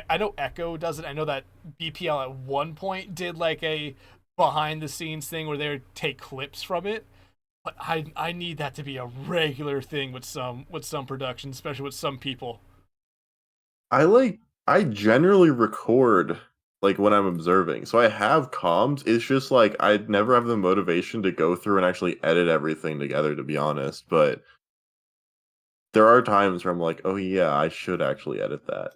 I know Echo does it. I know that BPL at one point did like a behind the scenes thing where they would take clips from it. But I need that to be a regular thing with some production, especially with some people. I generally record like when I'm observing, so I have comms. It's just like I'd never have the motivation to go through and actually edit everything together, to be honest. But there are times where I'm like, oh yeah, I should actually edit that.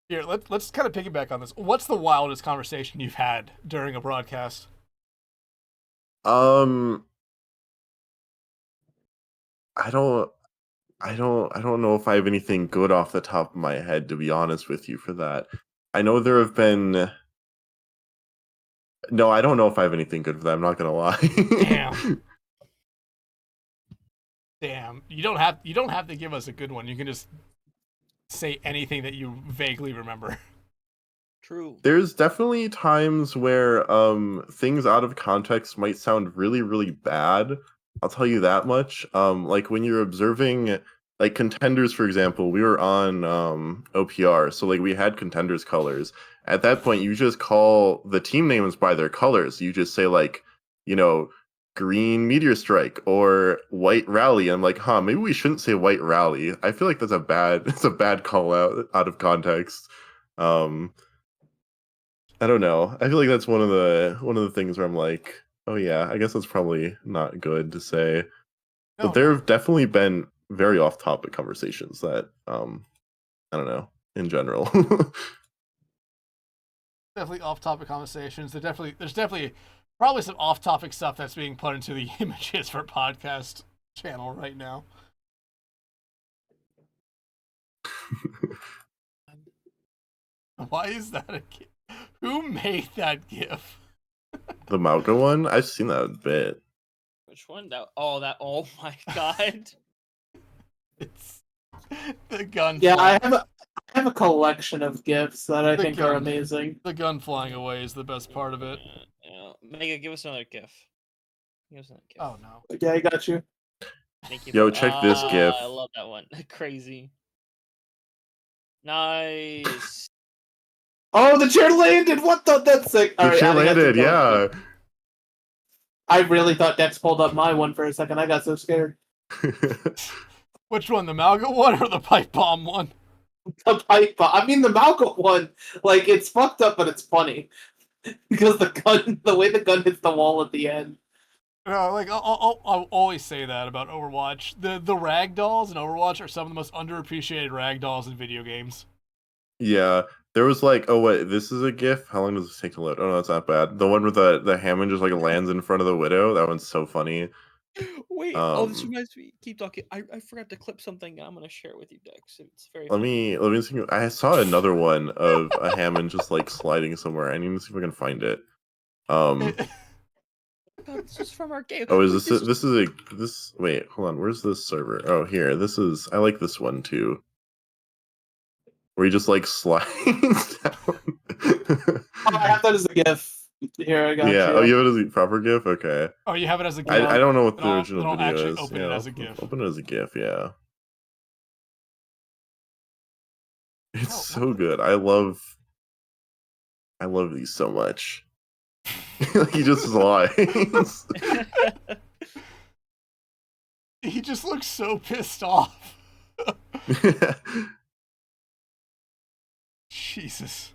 Here, let's kind of piggyback on this. What's the wildest conversation you've had during a broadcast? I don't know if I have anything good off the top of my head, to be honest with you, for that. I know there have been. No, I don't know if I have anything good for that. I'm not gonna lie. Damn. Damn. You don't have to give us a good one. You can just say anything that you vaguely remember. True. There's definitely times where things out of context might sound really, really bad. I'll tell you that much. Like when you're observing like contenders, for example, we were on OPR, so like we had contenders colors. At that point, you just call the team names by their colors. You just say like, you know, green meteor strike or white rally. I'm like, maybe we shouldn't say white rally. I feel like that's it's a bad call out of context. I don't know. I feel like that's one of the things where I'm like, oh yeah, I guess that's probably not good to say. But there have definitely been very off-topic conversations that I don't know, in general. Definitely off-topic conversations. There's definitely probably some off-topic stuff that's being put into the images for podcast channel right now. Why is that a GIF? Who made that GIF? The Mauga one? I've seen that a bit. Which one? Oh my god. It's the gun. Yeah, flying. I have a collection of gifts that I The think are gun. amazing. The gun flying away is the best part of it. Mega, give us another GIF. Give us another GIF. Oh no. Okay, I got you. Thank you. Yo, check this GIF. I love that one. Crazy. Nice. Oh, the chair landed! What the? That's sick. The chair landed, yeah. I really thought Dex pulled up my one for a second. I got so scared. Which one, the Malga one or the pipe bomb one? The pipe bomb. I mean, the Malcolm one, like, it's fucked up, but it's funny. Because the way the gun hits the wall at the end. No, like I'll always say that about Overwatch. The rag dolls in Overwatch are some of the most underappreciated rag dolls in video games. Yeah. There was like, oh wait, this is a GIF? How long does this take to load? Oh no, that's not bad. The one with the Hammond just like lands in front of the Widow, that one's so funny. Wait, this reminds me. Keep talking. I forgot to clip something. I'm gonna share it with you, Dex. It's very. Let me see. I saw another one of a Hammond just like sliding somewhere. I need to see if I can find it. This is from our game. Oh, is this? Wait, hold on. Where's this server? Oh, here. This is. I like this one too. Where he just like slides down. I have that as a GIF. Here, I got you. Yeah. Oh, you have it as a proper GIF. Okay. Oh, you have it as a GIF. I don't know what the Then original I'll video actually is. open it as a GIF. Open it as a GIF. Yeah. It's so good. I love these so much. He just slides. He just looks so pissed off. Jesus.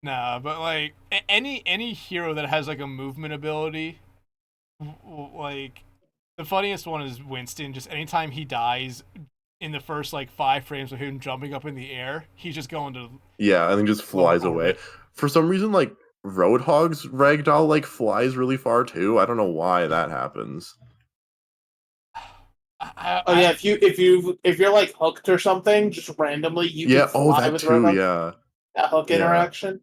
Nah, but like any hero that has like a movement ability, like the funniest one is Winston. Just anytime he dies in the first like 5 frames of him jumping up in the air, he's just going to Yeah, and then just flies away. For some reason, like Roadhog's ragdoll like flies really far too. I don't know why that happens. Oh yeah, if you're like hooked or something, just randomly you can fly that with too. Roadhog. Yeah, That hook interaction.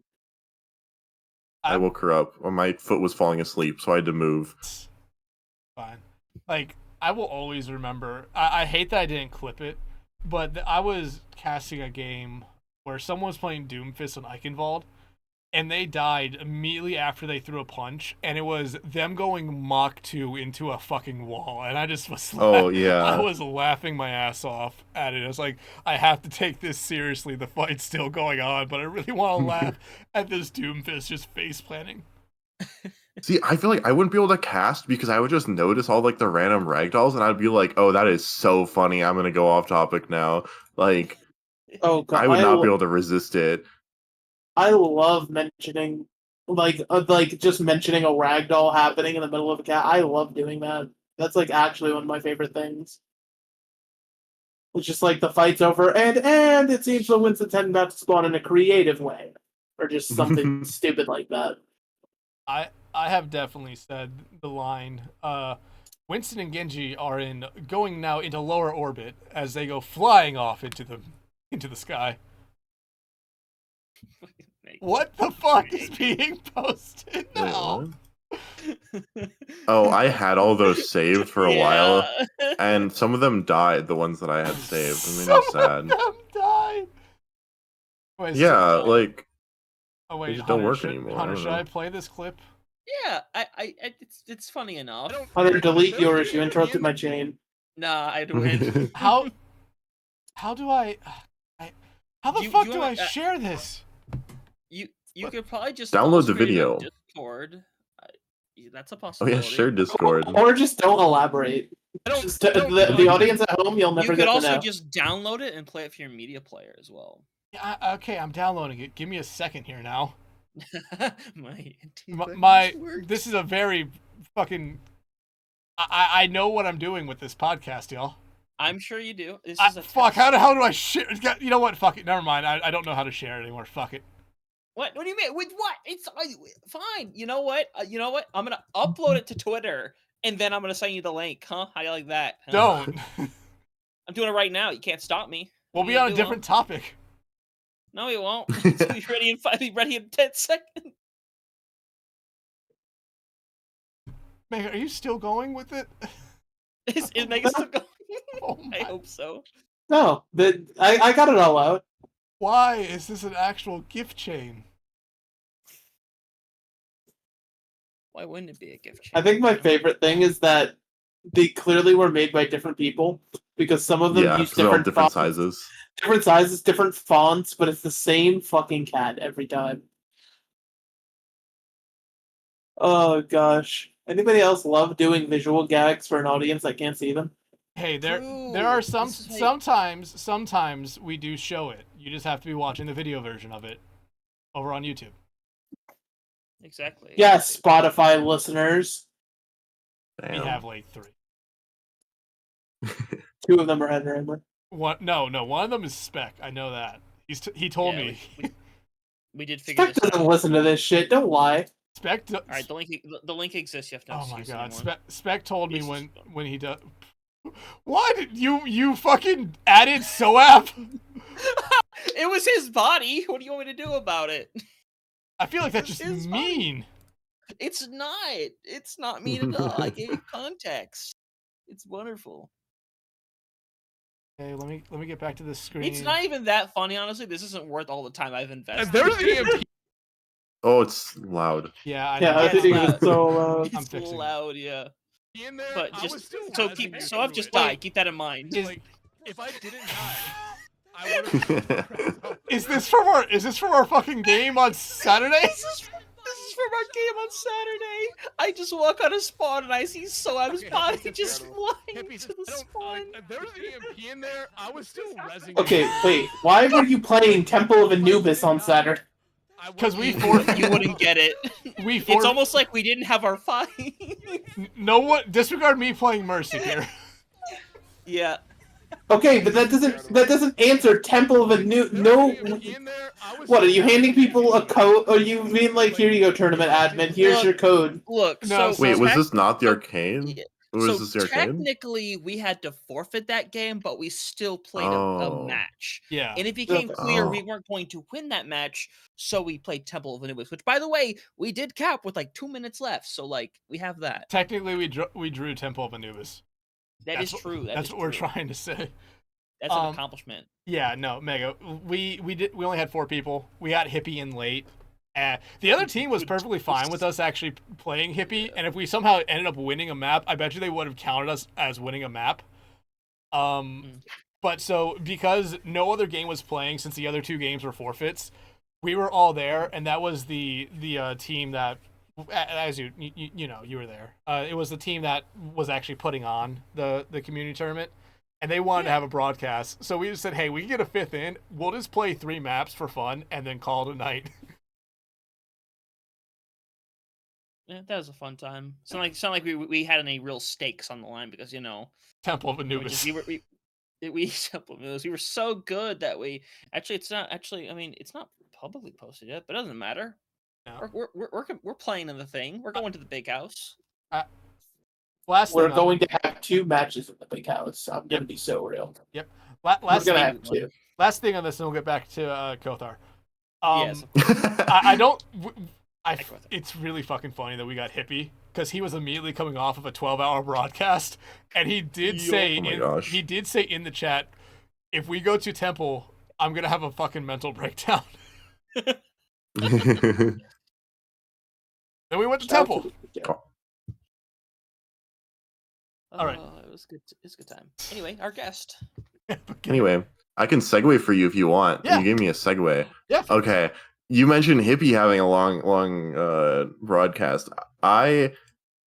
I woke her up when my foot was falling asleep, so I had to move. Fine. Like, I will always remember. I hate that I didn't clip it, but I was casting a game where someone was playing Doomfist on Eichenwald, and they died immediately after they threw a punch, and it was them going Mach 2 into a fucking wall, and I just was I was laughing my ass off at it. I was like, I have to take this seriously. The fight's still going on, but I really want to laugh at this Doomfist just face planting. See, I feel like I wouldn't be able to cast because I would just notice all like the random ragdolls, and I'd be like, "Oh, that is so funny. I'm gonna go off topic now." Like, oh god, I would not be able to resist it. I love mentioning like just mentioning a ragdoll happening in the middle of a cat. I love doing that. That's like actually one of my favorite things. It's just like the fight's over, and it seems the Winston Ten about to spawn in a creative way, or just something stupid like that. I have definitely said the line. Winston and Genji are going now into lower orbit as they go flying off into the sky. What the fuck is being posted now? Oh, I had all those saved for a while, Yeah. and some of them died. The ones that I had saved. I mean, Some that's sad. of them died. Wait, Yeah, so- like oh wait, they just don't Hunter, work should, anymore. I Hunter, don't should know. I play this clip? Yeah, it's funny enough. Hunter, delete yours. You interrupted my chain. Nah, I'd win. How do I how the You- fuck you do wanna- I share this? You could probably just Download the screen it video. on Discord. That's a Oh possibility. yeah, share Discord. Or just don't elaborate. Just the audience at home, you'll never You get could to also know. just download it and play it for your media player as well. Yeah, okay, I'm downloading it. Give me a second here now. my This is a very fucking. I know what I'm doing with this podcast, y'all. I'm sure you do. This is a Fuck. test. How do I share? You know what? Fuck it. Never mind. I don't know how to share it anymore. Fuck it. What do you mean? With what? It's fine. You know what? I'm gonna upload it to Twitter and then I'm gonna send you the link. Huh? How do you like that? Huh? Don't. I'm doing it right now. You can't stop me. We'll be on a different topic. No, we won't. It's gonna be ready in 5. Be ready in 10 seconds. Mega, are you still going with it? Is Mega still going? Oh I my. hope so. No, I got it all out. Why is this an actual gift chain? Why wouldn't it be a gift chain? I think my favorite thing is that they clearly were made by different people because some of them Yeah, use 'cause they're all different fonts, sizes. different sizes, different fonts, but it's the same fucking cat every time. Oh gosh. Anybody else love doing visual gags for an audience that can't see them? Hey, there True. are some This is how sometimes we do show it. You just have to be watching the video version of it over on YouTube. Exactly. Yes, Spotify listeners. We Damn. have like 3. 2 of them are Henry Emmer. No, one of them is Spec. I know that. He told Yeah, me. we did figure Spec this doesn't out. listen to this shit. Don't lie. Spec. All right, the link exists. You have to. Oh my excuse god, anyone. Spec told me Jesus. when he does. What you fucking added SOAP? It was his body. What do you want me to do about it? I feel like that's It's just his mean. It's not. It's not mean at all. I gave you context. It's wonderful. Okay, let me get back to this screen. It's not even that funny, honestly. This isn't worth all the time I've invested. There's the EMP. Oh, it's loud. Yeah, I Yeah, know. I it's think loud. it's so I'm It's fixing it. loud, yeah. In there, But I just was still so razzing so you I've through just it. died. Keep that in mind. Like, if I didn't die, I would have. Is this from our fucking game on Saturday? This is from our game on Saturday. I just walk on a spawn and I see Soab's Okay, body that's just incredible. flying Hippies, to the I don't- spawn. There was an EMP in there. I was still rezzing. Okay, you. wait. Why were you playing Temple of Anubis on Saturday? I 'Cause we wouldn't- forfeit- You wouldn't get it. We It's almost like we didn't have our fight. no one disregard me playing Mercy here. Yeah. Okay, but that doesn't answer Temple of Anubis. No. in there. I was What are you still handing rezzing people a code? Or you mean like, here you go, tournament admin. Here's Look, your code. Look, No, so Wait, was tec- this not the arcade? Or was so this the arcade? technically we had to forfeit that game, but we still played a Oh. match. Yeah. And it became clear we Oh. weren't going to win that match, so we played Temple of Anubis, which, by the way, we did cap with like 2 minutes left. So like we have that. Technically, we drew Temple of Anubis. That is true. That's what we're trying to say. That's an accomplishment. Yeah, no, Mega. We only had 4 people. We got Hippie in late. The other team was perfectly fine with us actually playing Hippie, and if we somehow ended up winning a map, I bet you they would have counted us as winning a map. But so because no other game was playing since the other 2 games were forfeits, we were all there, and that was the team that, as you know, you were there. It was the team that was actually putting on the community tournament. And they wanted to have a broadcast. So we just said, hey, we can get a 5th in. We'll just play 3 maps for fun and then call it a night. Yeah, that was a fun time. It's not like we had any real stakes on the line because Temple of we Anubis. we were so good that we it's not actually. I mean, it's not publicly posted yet, but it doesn't matter. No. We're playing in the thing. We're going to the big house. Last We're thing going to have 2 matches in the big house. I'm gonna be so real. Yep. We're Last gonna thing, have 2. last thing on this, and we'll get back to Coathar. Yes. I don't. Coathar. It's really fucking funny that we got Hippie because he was immediately coming off of a 12-hour broadcast, and he did say Oh my gosh. he did say in the chat, if we go to Temple, I'm gonna have a fucking mental breakdown. Then we went to Temple. All right. It was good. It's a good time. Anyway, our guest. Anyway, I can segue for you if you want. Yeah. You gave me a segue. Yeah. Okay. You mentioned Hippie having a long broadcast. I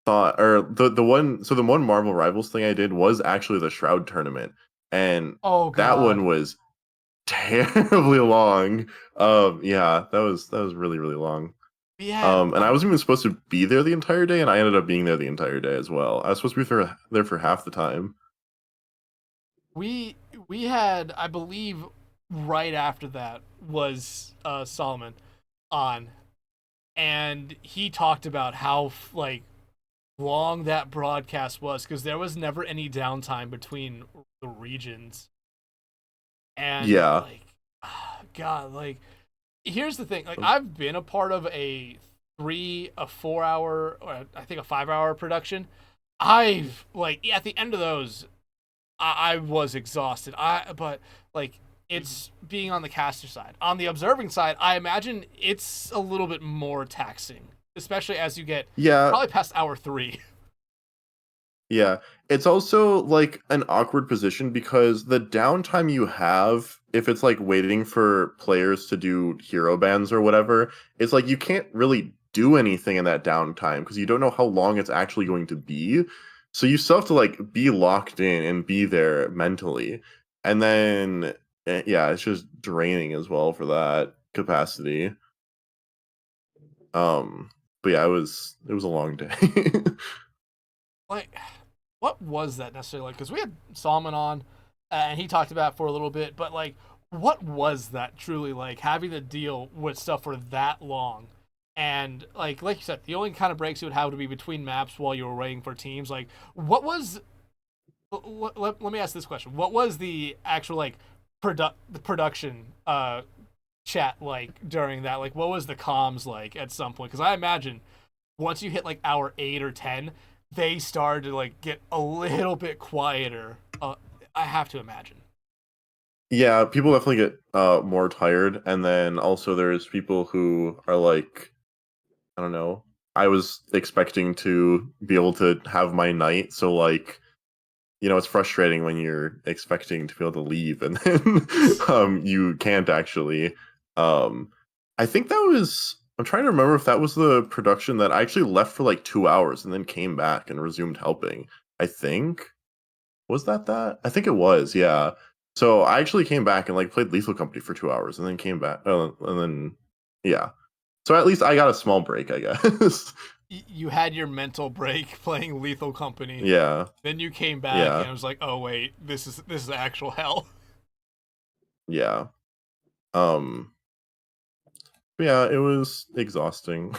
thought, or the one Marvel Rivals thing I did was actually the Shroud tournament, and that one was terribly long. Yeah, that was really long. Yeah. And I wasn't even supposed to be there the entire day, and I ended up being there the entire day as well. I was supposed to be there for half the time. We had, I believe, right after that was Solomon on, and he talked about how long that broadcast was because there was never any downtime between the regions. And Yeah. God, here's the thing. I've been a part of a 4-hour, or I think a 5-hour production. I've at the end of those, I was exhausted. But it's being on the caster side. On the observing side, I imagine it's a little bit more taxing, especially as you get probably past hour 3. Yeah, it's also an awkward position because the downtime you have, if it's waiting for players to do hero bans or whatever, it's you can't really do anything in that downtime because you don't know how long it's actually going to be. So you still have to be locked in and be there mentally. And then yeah, it's just draining as well for that capacity. But yeah, it was a long day. What was that necessarily like? Because we had Solomon on, and he talked about it for a little bit, but what was that truly like, having to deal with stuff for that long? And like you said, the only kind of breaks you would have to be between maps while you were waiting for teams. What was? Let me ask this question: what was the actual the production chat during that? What was the comms at some point? Because I imagine once you hit hour 8 or 10. They started to get a little bit quieter. I have to imagine. Yeah, people definitely get more tired, and then also there's people who are I don't know. I was expecting to be able to have my night, so it's frustrating when you're expecting to be able to leave and then you can't actually. I think that was. I'm trying to remember if that was the production that I actually left for 2 hours and then came back and resumed helping. I think. Was that? I think it was, yeah. So I actually came back and played Lethal Company for 2 hours and then came back. And then, yeah. So at least I got a small break, I guess. You had your mental break playing Lethal Company. Yeah. Then you came back and it was oh wait, this is actual hell. Yeah. Yeah, it was exhausting.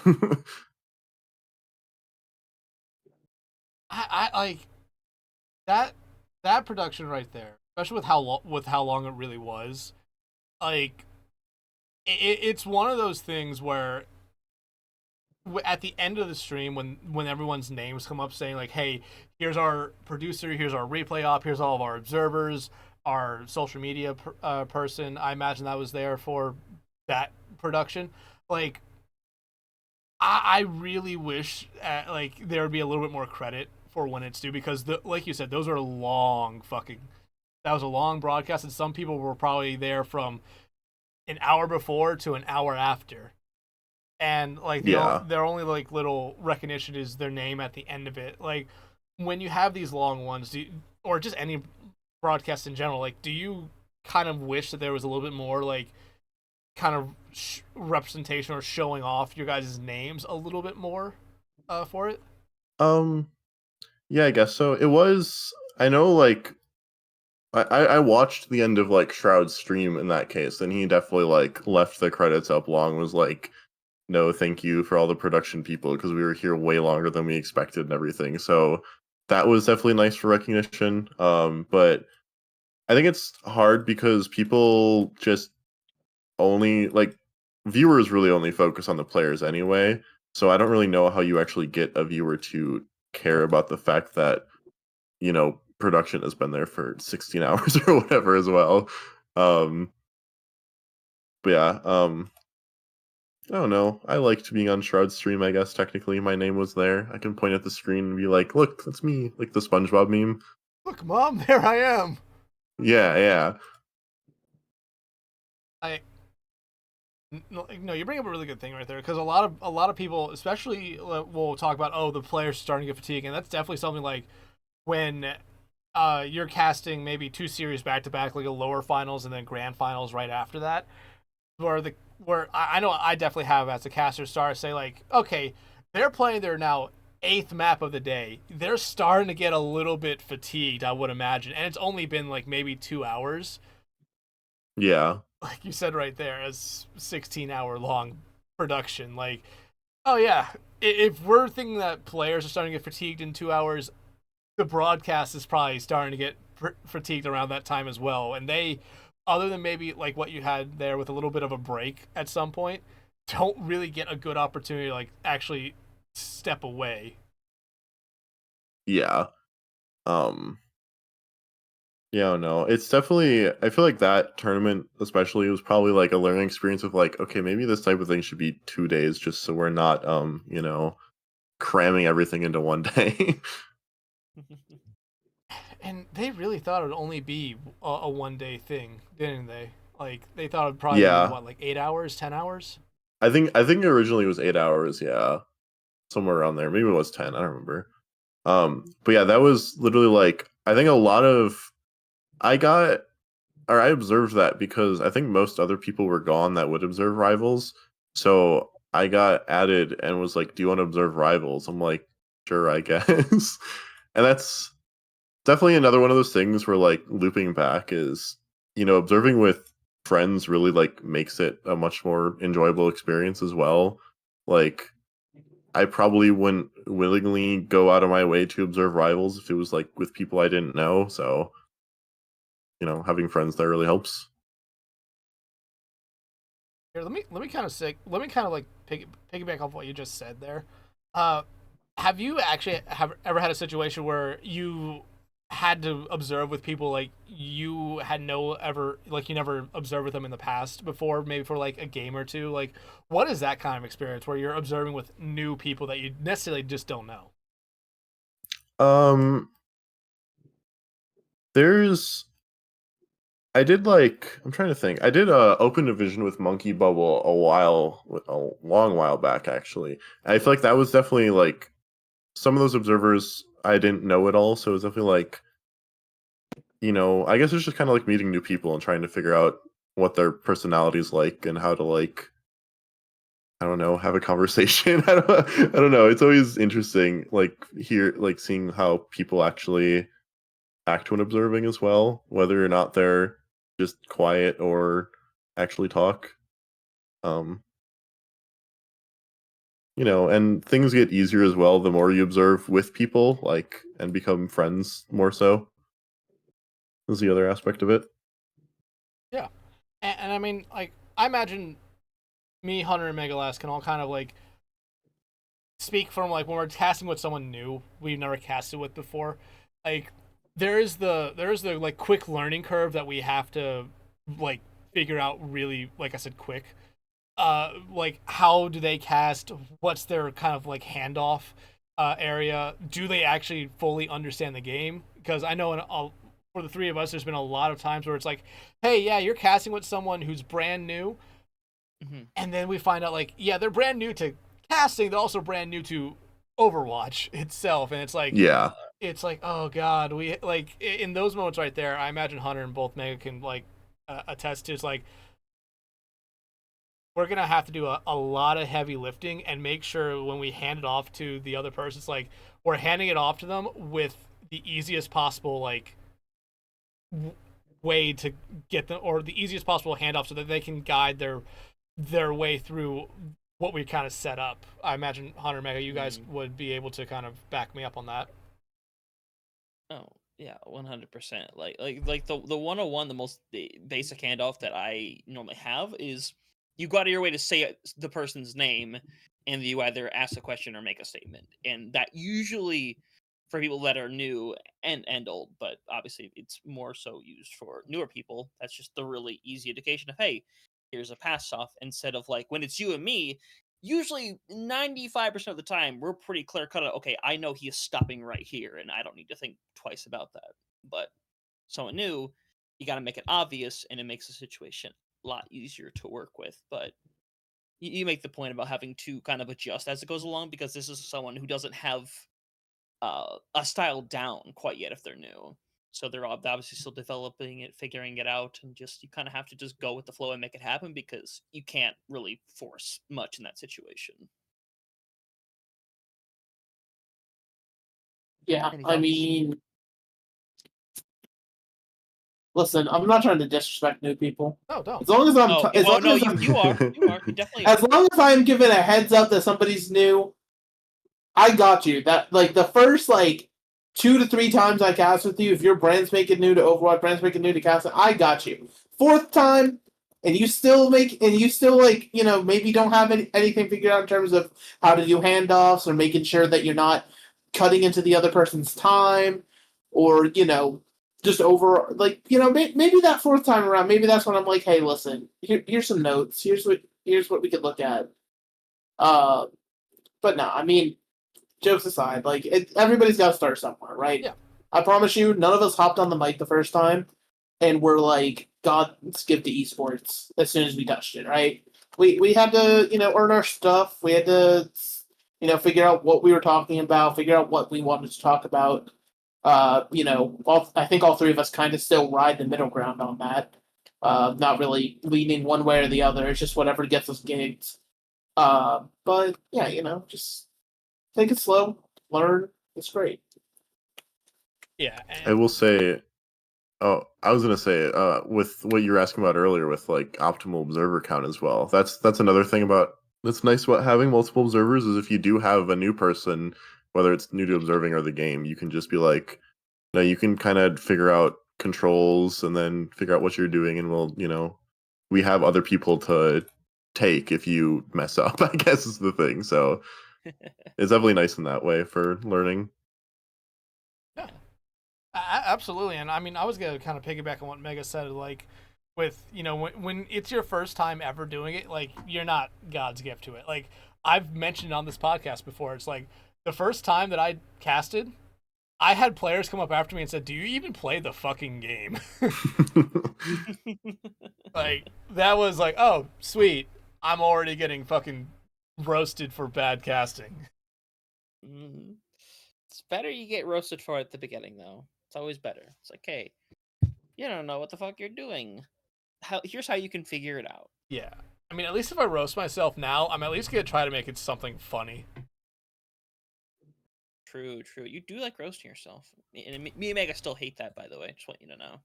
I like that production right there, especially with how long it really was. It's one of those things where at the end of the stream, when everyone's names come up saying hey, here's our producer, here's our replay op, here's all of our observers, our social media person. I imagine that was there for that production. I really wish there would be a little bit more credit for when it's due, because like you said, those are that was a long broadcast, and some people were probably there from an hour before to an hour after, and their only little recognition is their name at the end of it. When you have these long ones, or just any broadcast in general, do you kind of wish that there was a little bit more kind of representation or showing off your guys' names a little bit more for it? Yeah, I guess so. It was. I know, like, I watched the end of like Shroud's stream in that case, and he definitely like left the credits up long. Was like, no, thank you for all the production people because we were here way longer than we expected and everything. So that was definitely nice for recognition. But I think it's hard because people just only like viewers really only focus on the players anyway. So I don't really know how you actually get a viewer to care about the fact that, you know, production has been there for 16 hours or whatever as well. But yeah, I don't know. I liked being on Shroud's stream, I guess technically my name was there. I can point at the screen and be like, look, that's me, like the SpongeBob meme. Look, Mom, there I am. Yeah, yeah. No, you bring up a really good thing right there because a lot of people, especially, will talk about, oh, the players starting to get fatigued, and that's definitely something like when you're casting maybe 2 series back to back, like a lower finals and then grand finals right after that, where I know I definitely have as a caster start say like, okay, they're playing their now 8th map of the day. They're starting to get a little bit fatigued, I would imagine, and it's only been like maybe 2 hours. Yeah. Like you said right there, as 16-hour long production. Like, oh yeah, if we're thinking that players are starting to get fatigued in 2 hours, the broadcast is probably starting to get fatigued around that time as well. And they, other than maybe like what you had there with a little bit of a break at some point, don't really get a good opportunity to like actually step away. Yeah. Yeah, no, it's definitely. I feel like that tournament, especially, was probably like a learning experience of like, okay, maybe this type of thing should be 2 days, just so we're not, you know, cramming everything into one day. And they really thought it would only be a 1 day thing, didn't they? Like they thought it'd probably be Yeah, what, like 8 hours, 10 hours. I think originally it was 8 hours. Yeah, somewhere around there. Maybe it was 10. I don't remember. But yeah, that was literally like I think a lot of I got or I observed that because I think most other people were gone that would observe rivals. So I got added and was like, "Do you want to observe rivals?" I'm like, "Sure, I guess." And that's definitely another one of those things where like looping back is, you know, observing with friends really like makes it a much more enjoyable experience as well. Like I probably wouldn't willingly go out of my way to observe rivals if it was like with people I didn't know. So, you know, having friends there really helps. Here, let me kind of like piggyback off what you just said there. Uh, have you actually have ever had a situation where you had to observe with people like you had no ever like you never observed with them in the past before, maybe for like a game or two? Like, what is that kind of experience where you're observing with new people that you necessarily just don't know? Um, there's I did like I'm trying to think. I did open division with Monkey Bubble a long while back actually. I feel like that was definitely like some of those observers I didn't know at all, so it was definitely like, you know, I guess it's just kind of like meeting new people and trying to figure out what their personality's like and how to like I don't know, have a conversation. I don't know. It's always interesting like seeing how people actually act when observing as well, whether or not they're just quiet or actually talk. Um, you know, and things get easier as well the more you observe with people, like and become friends more so. Is the other aspect of it. Yeah, and I mean, like, I imagine me, Hunter, and Megalass can all kind of like speak from like when we're casting with someone new we've never casted with before. Like, there is the like quick learning curve that we have to like figure out really, like I said, quick. Like how do they cast? What's their kind of like handoff area? Do they actually fully understand the game? Because I know for the three of us, there's been a lot of times where it's like, hey, yeah, you're casting with someone who's brand new, and then we find out like, yeah, they're brand new to casting. They're also brand new to Overwatch itself, and Yeah. it's like, oh god, we like in those moments right there. I imagine Hunter and both Mega can like attest to. It's like we're gonna have to do a lot of heavy lifting and make sure when we hand it off to the other person, it's like we're handing it off to them with the easiest possible like way to get them, or the easiest possible handoff, so that they can guide their way through what we kind of set up. I imagine Hunter, Mega, you guys would be able to kind of back me up on that. Oh yeah, 100%. Like the 101, the most basic handoff that I normally have is you go out of your way to say the person's name, and you either ask a question or make a statement, and that usually for people that are new and old, but obviously it's more so used for newer people. That's just the really easy indication of, hey, here's a pass off, instead of like when it's you and me. Usually 95% of the time we're pretty clear cut. Okay, I know he is stopping right here and I don't need to think twice about that. But someone new, you got to make it obvious, and it makes the situation a lot easier to work with. But you make the point about having to kind of adjust as it goes along, because this is someone who doesn't have a style down quite yet if they're new. So they're obviously still developing it, figuring it out, and just you kind of have to just go with the flow and make it happen, because you can't really force much in that situation. Yeah, Any I thoughts? mean, listen, I'm not trying to disrespect new people. No, don't. As long as I'm, Oh, as well, long no, as I'm, you are. You definitely as are. long as I'm given a heads up that somebody's new, I got you. That like the first like 2 to 3 times I cast with you, if your brand spanking new to Overwatch, brand spanking new to casting, I got you. 4th time, and you still like, you know, maybe don't have anything figured out in terms of how to do handoffs or making sure that you're not cutting into the other person's time, or you know, just over like, you know, maybe that 4th time around, maybe that's when I'm like, hey, listen, here's some notes. Here's what we could look at. But no, I mean, jokes aside, like everybody's got to start somewhere, right? Yeah. I promise you, none of us hopped on the mic the first time and we're like, God, skip to esports as soon as we touched it, right? We had to, you know, earn our stuff. We had to, you know, figure out what we were talking about, figure out what we wanted to talk about. You know, I think all 3 of us kind of still ride the middle ground on that. Not really leaning one way or the other. It's just whatever gets us gigs. But yeah, you know, just take it slow, learn. It's great. Yeah. I will say, oh, I was gonna say, with what you were asking about earlier, with like optimal observer count as well. That's another thing that's nice about having multiple observers, is if you do have a new person, whether it's new to observing or the game, you can just be like, no, you can kind of figure out controls and then figure out what you're doing, and we'll, you know, we have other people to take if you mess up, I guess is the thing. So it's definitely nice in that way for learning. Yeah, absolutely. And I mean, I was gonna kind of piggyback on what Mega said. Like, with, you know, when it's your first time ever doing it, like, you're not God's gift to it. Like, I've mentioned on this podcast before, it's like the first time that I casted, I had players come up after me and said, "Do you even play the fucking game?" Like, that was like, oh, sweet. I'm already getting fucking roasted for bad casting. It's better you get roasted for it at the beginning, though. It's always better. It's like, hey, you don't know what the fuck you're doing. Here's how you can figure it out. Yeah. I mean, at least if I roast myself now, I'm at least going to try to make it something funny. True. You do like roasting yourself. And me and Mega still hate that, by the way. Just want you to know.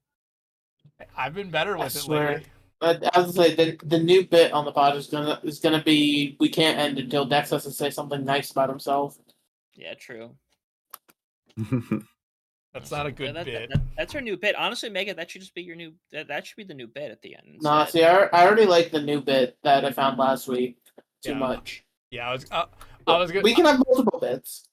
I've been better with it swear. lately. As I say, the new bit on the pod is gonna be, we can't end until Dex has to say something nice about himself. Yeah, true. That's not a good bit. That's our new bit. Honestly, Mega, that should just be your new. That should be the new bit at the end. Nah, see, I already like the new bit that I found last week. Too much. Yeah, I was good. We can have multiple bits.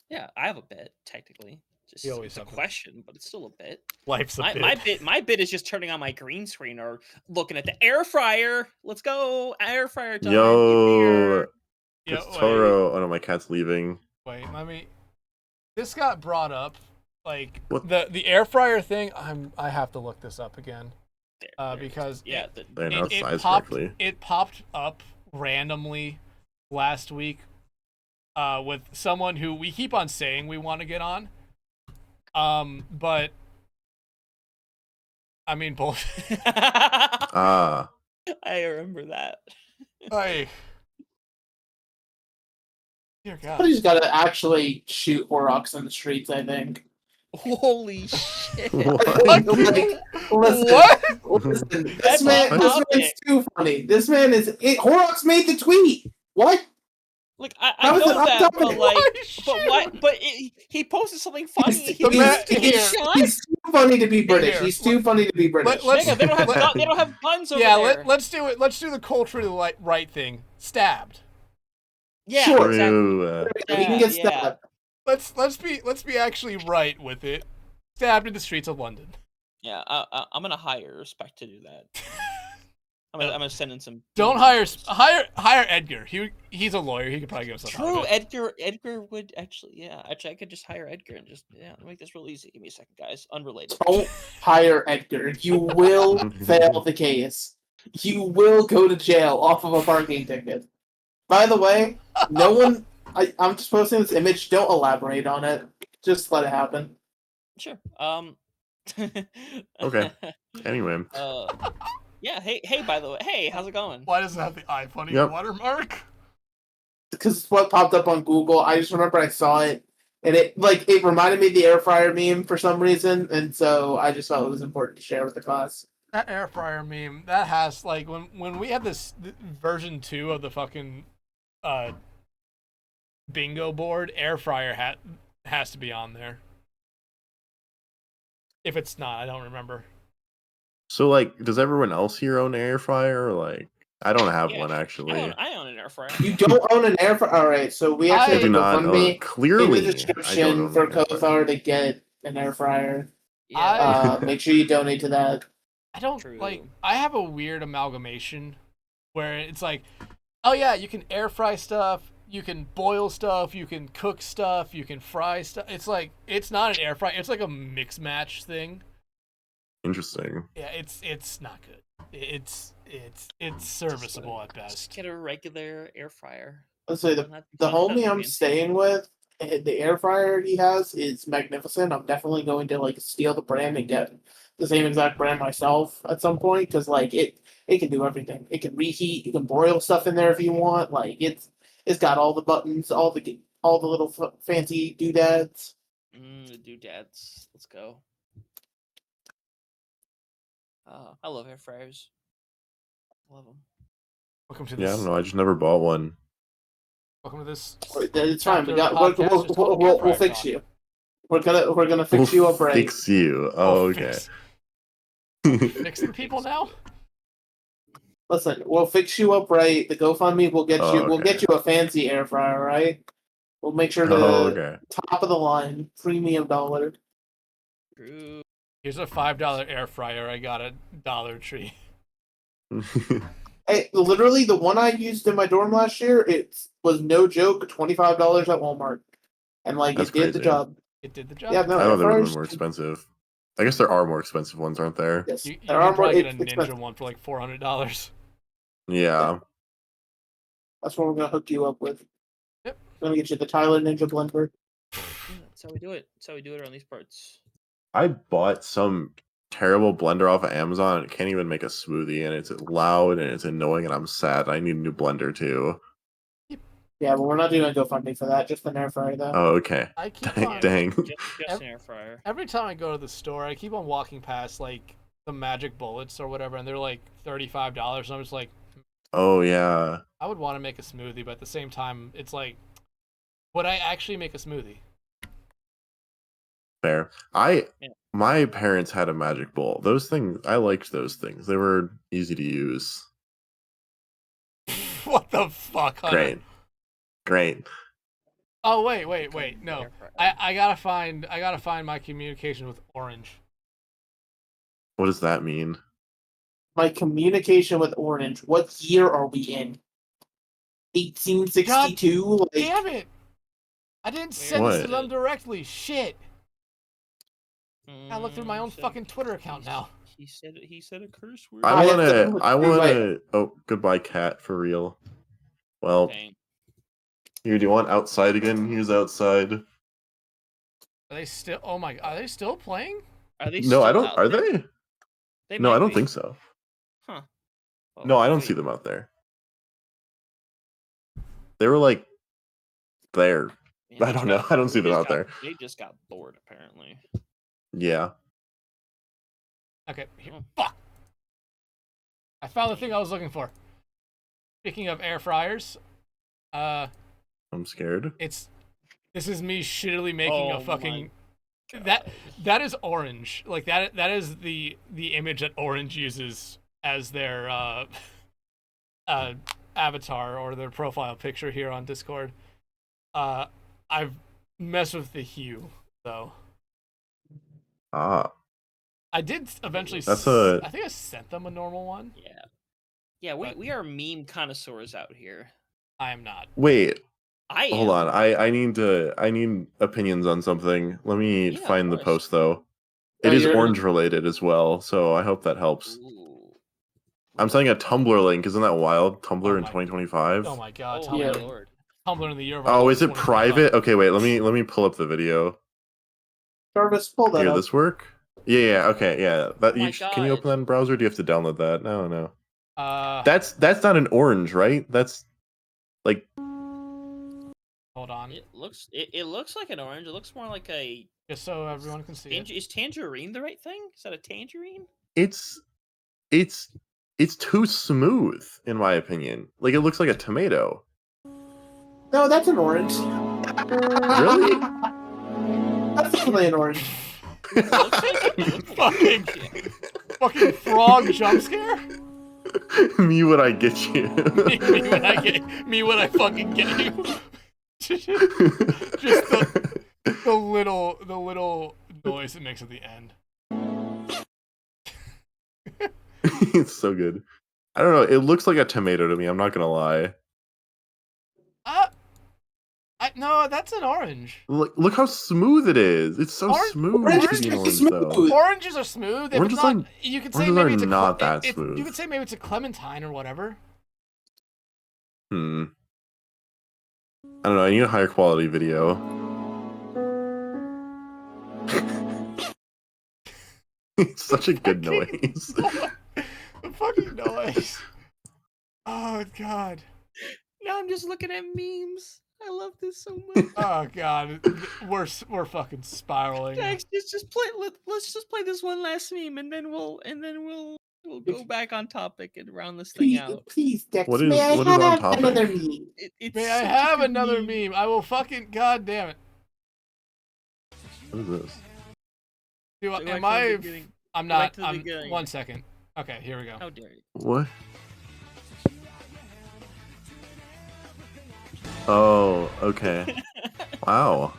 Yeah, I have a bit technically. Just it's a question, but it's still a bit. Life's a bit. My bit is just turning on my green screen or looking at the air fryer. Let's go, air fryer time. Yo, Yo, it's Toro. Oh no, my cat's leaving. Wait, let me. This got brought up, like the air fryer thing. I have to look this up again, because it popped up randomly last week, with someone who we keep on saying we want to get on, but I mean, bullshit. I remember that. Hey. Dear God. Somebody's got to actually shoot Horrocks in the streets, I think. Holy shit! What? Like, listen, What? listen, this That's man, on this topic. man's too funny. This man is. Horrocks made the tweet. What? Like I How is it know on that, topic? but like, but Holy what? shit. But he posted something funny. He's, He man- posted here. he's too funny to be British. Here. He's too funny to be British. let's- Nigga, they don't have let- they don't have guns over Yeah, there. let's do it. Let's do the culturally right thing. Stabbed. Yeah, Sure. exactly. True. He can get Yeah. stabbed. Let's be actually right with it. Stabbed in the streets of London. Yeah, I'm gonna hire Respect to do that. I'm gonna send in some. Don't hire Edgar. He's a lawyer. He could probably give us a True, Edgar would actually. Yeah, actually, I could just hire Edgar and just make this real easy. Give me a second, guys. Unrelated. Don't hire Edgar. You will fail the case. You will go to jail off of a parking ticket. By the way, no one. I'm just posting this image. Don't elaborate on it. Just let it happen. Sure. Okay. Anyway. Yeah. Hey. By the way, hey, how's it going? Why does it have the iFunny Yep. watermark? Because it's what popped up on Google. I just remember I saw it, and it reminded me of the air fryer meme for some reason, and so I just felt it was important to share with the class. That air fryer meme, that has like when we had this version 2 of the fucking bingo board, air fryer has to be on there. If it's not, I don't remember. So, like, does everyone else here own an air fryer? Or, like, I don't have Yeah, one actually. I own an air fryer. You don't own an air fryer? Alright, so we I actually I do not have a own. GoFundMe Clearly, in the I don't description own for an air fryer. Coathar to get an air fryer. Yeah. Make sure you donate to that. I don't True. like. I have a weird amalgamation where it's like, oh yeah, you can air fry stuff, you can boil stuff, you can cook stuff, you can fry stuff. It's like it's not an air fry. It's like a mix match thing. Interesting. Yeah, it's not good. It's serviceable at Just best. get a regular air fryer. Let's say Don't have- the don't have homie I'm fancy. staying with, the air fryer he has is magnificent. I'm definitely going to like steal the brand and get the same exact brand myself at some point because like it can do everything. It can reheat. You can broil stuff in there if you want. Like it's got all the buttons, all the little fancy doodads. The doodads. Let's go. I love air fryers. Love them. Welcome to Yeah, I this. don't know. I just never bought one. Welcome to this. It's fine. We chapter got. of the podcast just called Air We'll Fryer fix Talk. you. We're gonna fix you up right. Fix you. Oh, okay. Fixing people now. Listen, we'll fix you up right. The GoFundMe will get you. We'll Okay. get you a fancy air fryer, right? We'll make sure to Oh, okay. top of the line, premium dollar. True. Here's a $5 air fryer I got at Dollar Tree. Hey, literally, the one I used in my dorm last year, it was no joke, $25 at Walmart, and like That's it did the crazy. job. It did the job. Yeah, no, I air thought they would have fryers. been more expensive. I guess there are more expensive ones, aren't there? Yes, You there can are more. probably get It's a Ninja expensive. one for like $400. Yeah. That's what we're gonna hook you up with. Yep. We're gonna get you the Tyler Ninja blender. Yeah, that's how we do it. That's how we do it around these parts. I bought some terrible blender off of Amazon and it can't even make a smoothie and it's loud and it's annoying and I'm sad. I need a new blender too. Yeah, but we're not doing a GoFundMe for that. Just an air fryer though. Oh, okay. I keep Dang. on, Dang. Just an air fryer. every time I go to the store, I keep on walking past like the magic bullets or whatever, and they're like $35. And I'm just like, Oh, yeah. I would want to make a smoothie, but at the same time, it's like, would I actually make a smoothie? Fair. Yeah. My parents had a magic bowl. Those things, I liked those things. They were easy to use. What the fuck? Hunter? Great. Great. Oh wait, no. Air fryer. I gotta find my communication with Orange. What does that mean? My communication with Orange. What year are we in? 1862. Like, Damn it! I didn't send this to What? them directly. Shit! I look through my own Said- fucking Twitter account now. He said a curse word. I have wanna to- I wait. wanna oh, goodbye cat for real. Well, Dang. here, do you want outside again? Here's outside. Are they still? Oh my! Are they still playing? Are they? No, still I don't out are there? they? They No, I might don't be. think so. Huh. Well, No, I don't wait. see them out there. they were like there. Yeah, I they don't just know. got- I don't see they them just out got- there. They just got bored, apparently. Yeah. Okay. Here. Oh. Fuck. I found the thing I was looking for. Speaking of air fryers, I'm scared. this is me shittily making Oh a fucking my that is Orange. Like that is the image that Orange uses as their avatar or their profile picture here on Discord. I've messed with the hue though. Ah. I did eventually. That's I think I sent them a normal one. Yeah. Yeah, we are meme connoisseurs out here. I am not. Wait. I Hold am. on. I need opinions on something. Let me Yeah, of find the course. post though. Oh, It is you're- orange related as well, so I hope that helps. Ooh. I'm sending a Tumblr link. Isn't that wild? Tumblr Oh in my- 2025. Oh my god. Oh Tumblr, my Yeah. lord. Tumblr in the year of our Oh, Lord is it 2025. private? Okay, wait. Let me pull up the video. Jarvis, pull that Here, up. this work? Yeah. Okay, yeah. That Oh my can you open God. that in browser? Or do you have to download that? No. Uh, That's not an orange, right? That's like hold on. It looks like an orange. It looks more like a Just so everyone can see it. is tangerine the right thing? Is that a tangerine? it's too smooth in my opinion. Like it looks like a tomato. No, that's an orange. Really? That's definitely an orange. It looks like Fucking- Fucking frog jump scare? Me would I get you? me when I fucking get you. Just the little noise it makes at the end. It's so good. I don't know. It looks like a tomato to me. I'm not gonna lie. No, that's an orange. Look how smooth it is. It's so smooth orange to is be an pretty orange, smooth. though. Oranges are smooth. If Oranges it's not, are- you could say oranges maybe are it's a not that You smooth. could say maybe it's a clementine or whatever. I don't know. I need a higher quality video. It's such a good noise. The fucking noise. Oh god. Now I'm just looking at memes. I love this so much. Oh god. We're fucking spiraling. Dex, just play. Let's just play this one last meme, and then we'll go back on topic and round this thing out. Please, Dex, What may is I on have topic? another meme? It's May I such a have good another meme? I will fucking god damn it. What is this? Do Go back am to the I? beginning. I'm Go back not. to the I'm beginning. 1 second. Okay, here we go. How dare you? What? Oh, okay. Wow.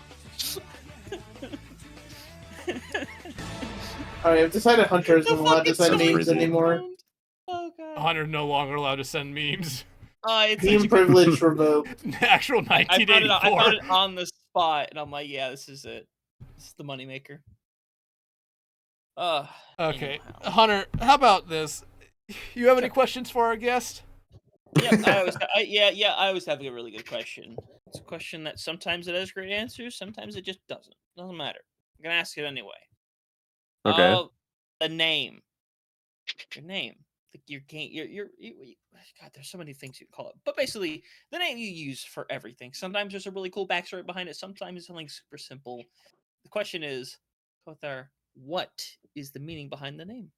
Alright, I've decided Hunter isn't The allowed to fucking send memes crazy. anymore. Oh god. Hunter no longer allowed to send memes. It's such a Meme good privilege revoked. Actual I found, it, 1984. I found it on the spot, and I'm like, yeah, this is it. This is the moneymaker. Okay, anyhow. Hunter, how about this? You have any questions for our guest? Yeah, I always have a really good question. It's a question that sometimes it has great answers, sometimes it just doesn't. Doesn't matter. I'm gonna ask it anyway. Okay. The name. Your name. Your game. God, there's so many things you can call it. But basically, the name you use for everything. Sometimes there's a really cool backstory behind it. Sometimes it's something super simple. The question is, Coathar, what is the meaning behind the name?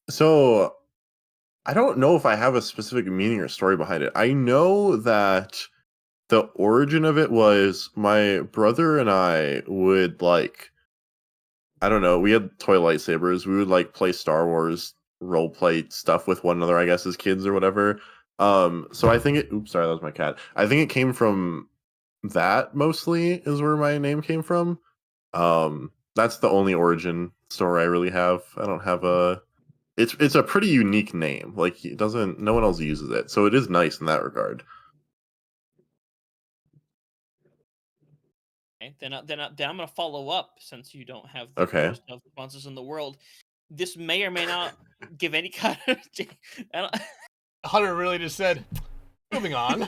So I don't know if I have a specific meaning or story behind it. I know that the origin of it was my brother and I would I don't know, we had toy lightsabers. We would play Star Wars role play stuff with one another, I guess, as kids or whatever. So I think oops, sorry, that was my cat. I think it came from that mostly is where my name came from. That's the only origin story I really have. I don't have it's a pretty unique name. No one else uses it. So it is nice in that regard. Okay, then I'm gonna follow up since you don't have the Okay. worst of responses in the world. This may or may not give any kind of. I don't- Hunter really just said, moving on.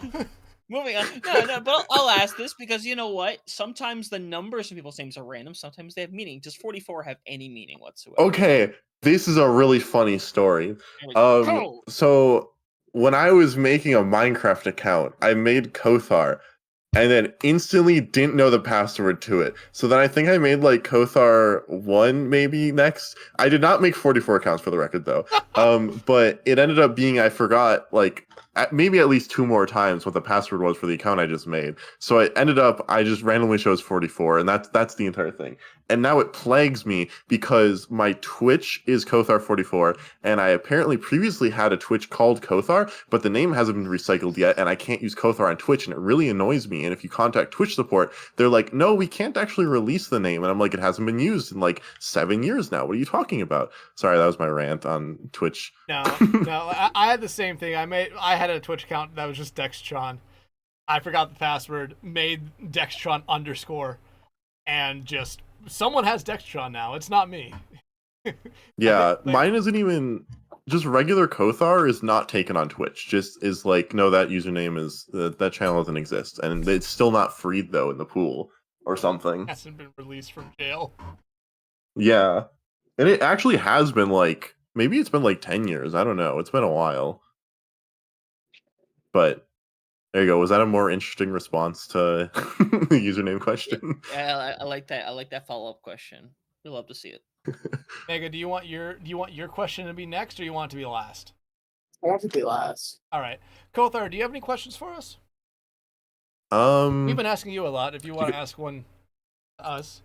Moving on. No, but I'll ask this because you know what? Sometimes the numbers of people's names are random. Sometimes they have meaning. Does 44 have any meaning whatsoever? Okay, this is a really funny story. There we go. So when I was making a Minecraft account, I made Coathar, and then instantly didn't know the password to it. So then I think I made like Coathar 1 maybe next. I did not make 44 accounts for the record though. But it ended up being I forgot like maybe at least 2 more times what the password was for the account I just made. So it ended up I just randomly chose 44, and that's the entire thing. And now it plagues me because my Twitch is Coathar44, and I apparently previously had a Twitch called Coathar, but the name hasn't been recycled yet, and I can't use Coathar on Twitch, and it really annoys me. And if you contact Twitch support, they're like, no, we can't actually release the name. And I'm like, it hasn't been used in like 7 years now. What are you talking about? Sorry, that was my rant on Twitch. No, I had the same thing. I had a Twitch account that was just Dexatron. I forgot the password, made Dexatron _, and just someone has Dexatron now. It's not me. Yeah, mine isn't even just regular Coathar is not taken on Twitch. Just is like, no, that username is that channel doesn't exist, and it's still not freed though in the pool or something. Hasn't been released from jail. Yeah, and it actually has been like maybe it's been like 10 years. I don't know. It's been a while, but there you go. Was that a more interesting response to the username question? Yeah, I like that. I like that follow-up question. We'd love to see it. Mega, do you want your question to be next, or you want it to be last? I want to be last. All right, Coathar, do you have any questions for us? We've been asking you a lot. If you want to ask one to us.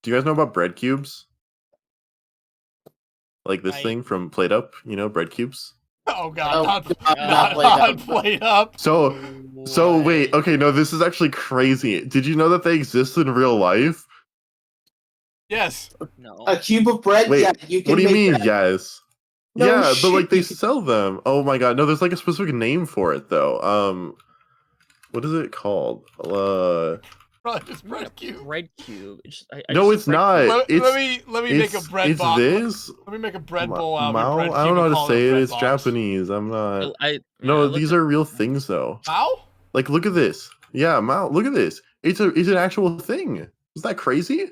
Do you guys know about bread cubes? Like this thing from Plate Up, you know, bread cubes? Oh god, not Plate Up. So wait, okay, no, this is actually crazy. Did you know that they exist in real life? Yes. No. A cube of bread? Wait, Yeah, you can what do you make mean, that. yes? No yeah, but like shit, they you can- sell them. Oh my god, no, there's like a specific name for it though. What is it called? Probably just bread cube. Bread cube. No, it's not. Let me make a bread bowl. This. Let me make a bread bowl out of Mao? your bread cube. I don't know how and to call say a it. bread It's box. Japanese. I'm not. I No, looked these are real things though. Mao? Like, look at this. Yeah, Mao. Look at this. It's an actual thing. Is that crazy?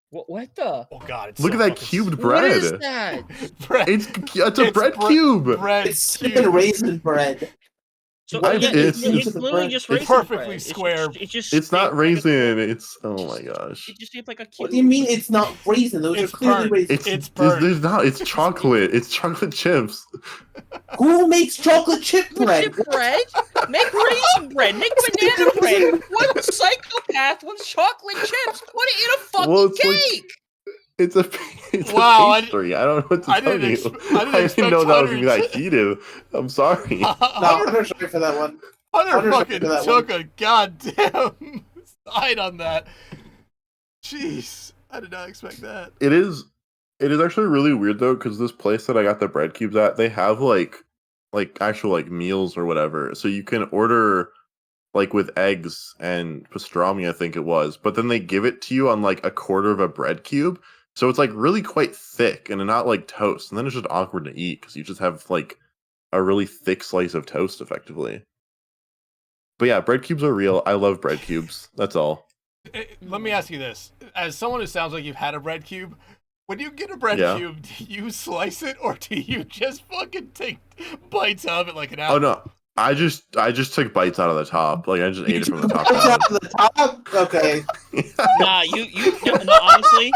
What the? Oh god, it's Look so at that fucking cubed bread. What is that? bread. It's a bread cube. Bread It's cinnamon raisin bread. So What yeah, is it's this? literally just It's raisin perfectly bread. square. It's just It's not shaped like a- raisin. It's oh my gosh. It just shaped like a cube. What do you mean it's not raisin? Those It's are clearly burnt. raisins. It's burnt. There's not. It's chocolate. It's chocolate chips. Who makes chocolate chip bread? Chip bread? Make raisin bread. Make banana bread. What psychopath wants chocolate chips? Put it in a fucking Well, it's like- cake. It's a Wow, a pastry. I don't know what to I tell didn't you. ex- I didn't expect know that was gonna be Hunter that heated. I'm sorry. No, Hunter's sorry for that one. Hunter Hunter's fucking for that took a goddamn side on that. Jeez, I did not expect that. It is actually really weird though, because this place that I got the bread cubes at, they have like actual like meals or whatever. So you can order like with eggs and pastrami, I think it was, but then they give it to you on like a quarter of a bread cube. So it's like really quite thick and not like toast. And then it's just awkward to eat because you just have like a really thick slice of toast effectively. But yeah, bread cubes are real. I love bread cubes. That's all. Let me ask you this: as someone who sounds like you've had a bread cube, when you get a bread Yeah. cube, do you slice it or do you just fucking take bites out of it like an apple? Oh no. I just took bites out of the top. Like I just ate it from the top Bites down. out of the top? Okay. Nah, no, honestly,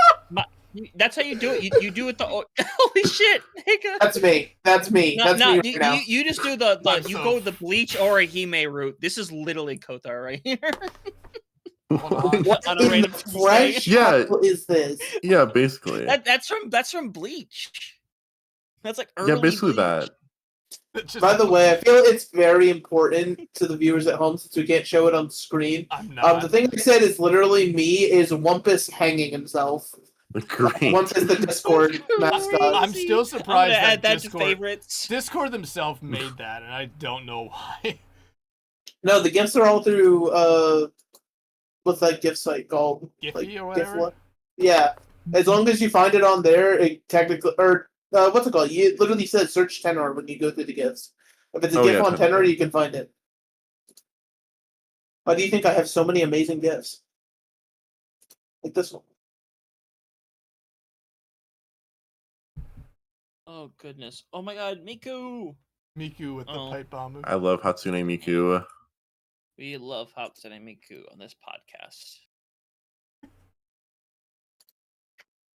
that's how you do it. You do it the holy shit, nigga. That's me. That's me. That's me right now. You just do you go the bleach or a hime route. This is literally Coatar right here. What On a in random the fresh Yeah. apple is this? Yeah, basically. That's from bleach. That's like early Yeah, basically bleach. that. It's just- By the way, I feel it's very important to the viewers at home since we can't show it on screen. I'm not. The thing I said is literally me is Wumpus hanging himself. Great. Wumpus the Discord mascot. I'm still I'm surprised gonna add that to Discord, favorites. Discord themselves made that, and I don't know why. No, the gifts are all through what's that gift site called? Giphy or whatever? Gift- yeah. As long as you find it on there, it technically what's it called? You literally says search tenor when you go through the gifts. If it's a gift on tenor, you can find it. Why do you think I have so many amazing gifts? Like this one. Oh goodness. Oh my god, Miku. Miku with the Oh. pipe bomb move. I love Hatsune Miku. We love Hatsune Miku on this podcast.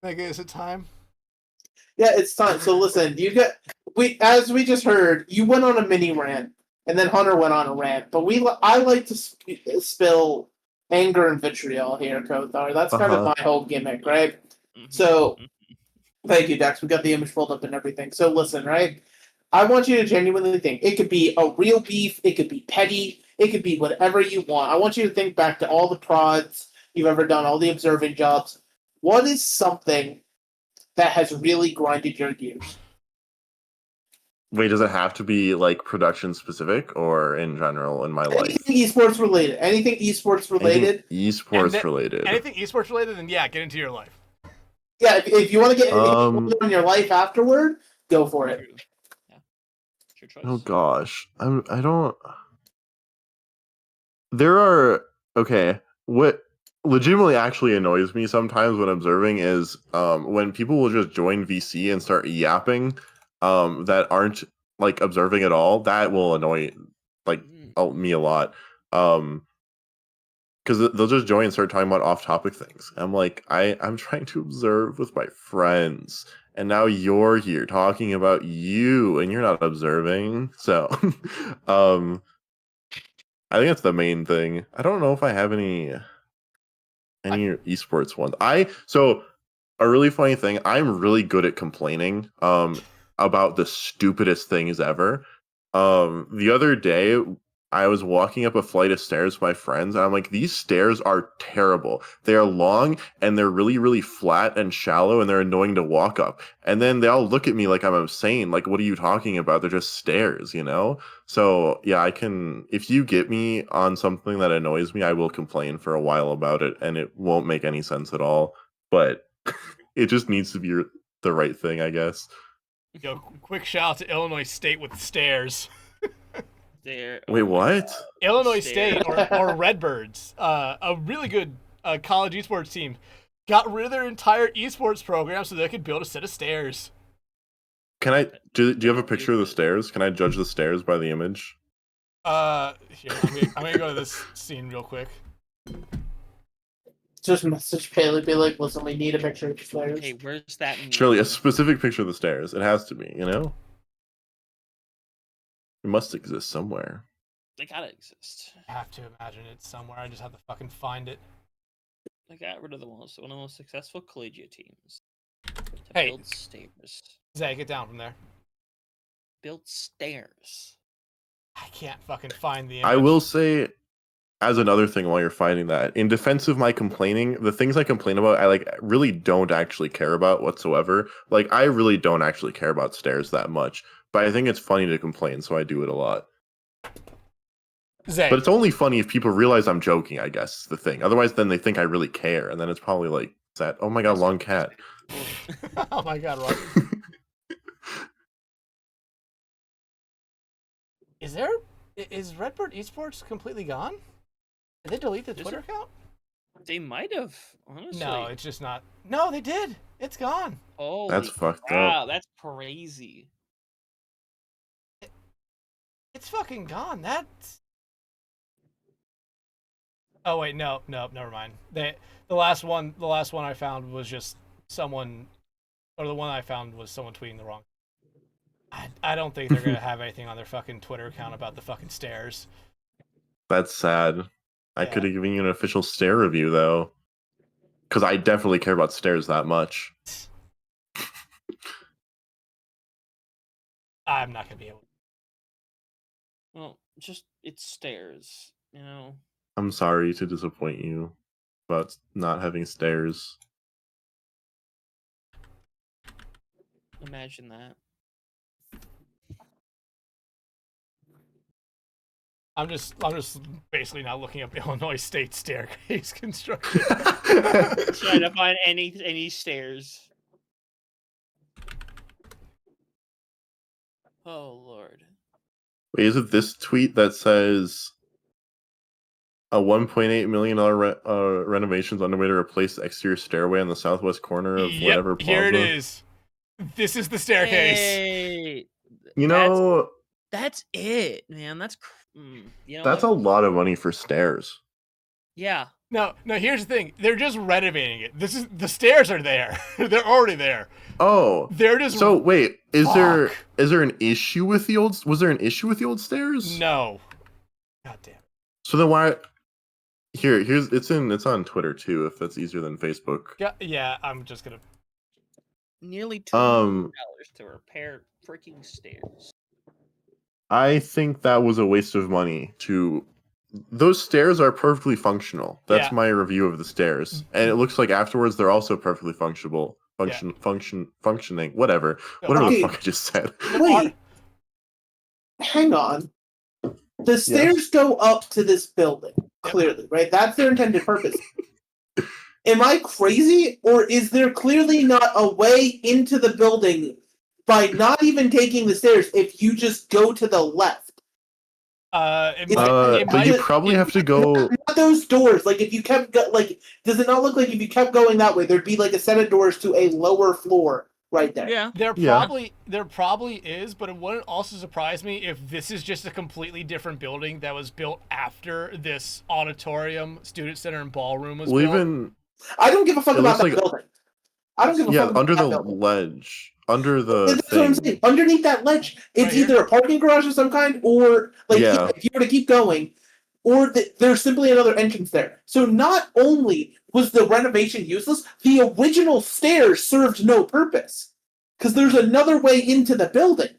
Mega, is it time? Yeah, it's time. So listen, as we just heard, you went on a mini rant, and then Hunter went on a rant. But I like to spill anger and vitriol here, Coathar. That's kind of my whole gimmick, right? So, thank you, Dex. We got the image pulled up and everything. So listen, right? I want you to genuinely think. It could be a real beef. It could be petty. It could be whatever you want. I want you to think back to all the prods you've ever done, all the observing jobs. What is something that has really grinded your gears? Wait, does it have to be like production specific or in general in my life? Anything esports related. Anything esports related. Esports related. Anything esports related, then yeah, get into your life. Yeah, if you want to get in your life afterward, go for it. Yeah. It's your choice. Oh gosh, I don't. There are what legitimately actually annoys me sometimes when observing is when people will just join VC and start yapping that aren't like observing at all. That will annoy me a lot. Because they'll just join and start talking about off-topic things. I'm like, I'm trying to observe with my friends, and now you're here talking about you, and you're not observing. So, I think that's the main thing. I don't know if I have any esports ones. So a really funny thing. I'm really good at complaining about the stupidest things ever. The other day, I was walking up a flight of stairs with my friends, and I'm like, these stairs are terrible. They are long, and they're really, really flat and shallow, and they're annoying to walk up. And then they all look at me like I'm insane. Like, what are you talking about? They're just stairs, you know? So, yeah, if you get me on something that annoys me, I will complain for a while about it, and it won't make any sense at all. But it just needs to be the right thing, I guess. Yo, quick shout out to Illinois State with stairs. Wait, what? Illinois State or Redbirds, a really good college esports team, got rid of their entire esports program so they could build a set of stairs. Can I do you have a picture of the stairs? Can I judge the stairs by the image? Here, I'm gonna go to this scene real quick. Just message Paley, be like, listen, we need a picture of the stairs. Okay, where's that? Surely a specific picture of the stairs. It has to be, you know? It must exist somewhere. They gotta exist. I have to imagine it's somewhere. I just have to fucking find it. They got rid of one of the most successful collegiate teams. To Hey. build stairs. Zay, get down from there. Build stairs. I can't fucking find the image. I will say, as another thing while you're finding that, in defense of my complaining, the things I complain about, I really don't actually care about whatsoever. Like, I really don't actually care about stairs that much. But I think it's funny to complain, so I do it a lot. Zay. But it's only funny if people realize I'm joking, I guess, is the thing. Otherwise, then they think I really care, and then it's probably like, oh my god, long cat. Oh my god, Rob. Is Redbird Esports completely gone? Did they delete the Twitter account? They might have, honestly. No, it's just not. No, they did. It's gone. Oh, That's fucked wow, up. that's crazy. It's fucking gone. That's. Oh wait, no, never mind. The last one I found was just someone, or the one I found was someone tweeting the wrong. I don't think they're gonna have anything on their fucking Twitter account about the fucking stairs. That's sad. I could have given you an official stair review, though. Because I definitely care about stairs that much. I'm not gonna be able. Well, it's stairs, you know. I'm sorry to disappoint you about not having stairs. Imagine that. I'm just basically now looking up Illinois State staircase construction. Trying to find any stairs. Oh Lord. Wait, is it this tweet that says a $1.8 million renovations underway to replace the exterior stairway on the southwest corner of whatever plaza? Here it is. This is the staircase. Hey, You know, That's it, man. That's you know That's what? a lot of money for stairs. Yeah. No, here's the thing. They're just renovating it. The stairs are there. They're already there. Oh, They're just so wait, is there Fuck. an issue with the old? Was there an issue with the old stairs? No. God damn. So then why? Here's it's on Twitter too. If that's easier than Facebook. Yeah, I'm just gonna. Nearly $2 to repair freaking stairs. I think that was a waste of money. Those stairs are perfectly functional. That's Yeah. my review of the stairs, and it looks like afterwards they're also perfectly functioning. Whatever Okay. the fuck I just said. Wait. Hang on. The stairs go up to this building, clearly, right? That's their intended purpose. Am I crazy, or is there clearly not a way into the building by not even taking the stairs if you just go to the left? But you probably have to go. Not those doors. Like, if you kept does it not look like if you kept going that way, there'd be like a set of doors to a lower floor right there? Yeah. There probably is, but it wouldn't also surprise me if this is just a completely different building that was built after this auditorium, student center, and ballroom was built. Even I don't give a fuck It about looks that building. I don't give a fuck about under that the building. ledge, under the That's what I'm saying. Underneath that ledge, it's Right here. either a parking garage of some kind, or if you were to keep going, or there's simply another entrance there. So not only was the renovation useless, the original stairs served no purpose because there's another way into the building.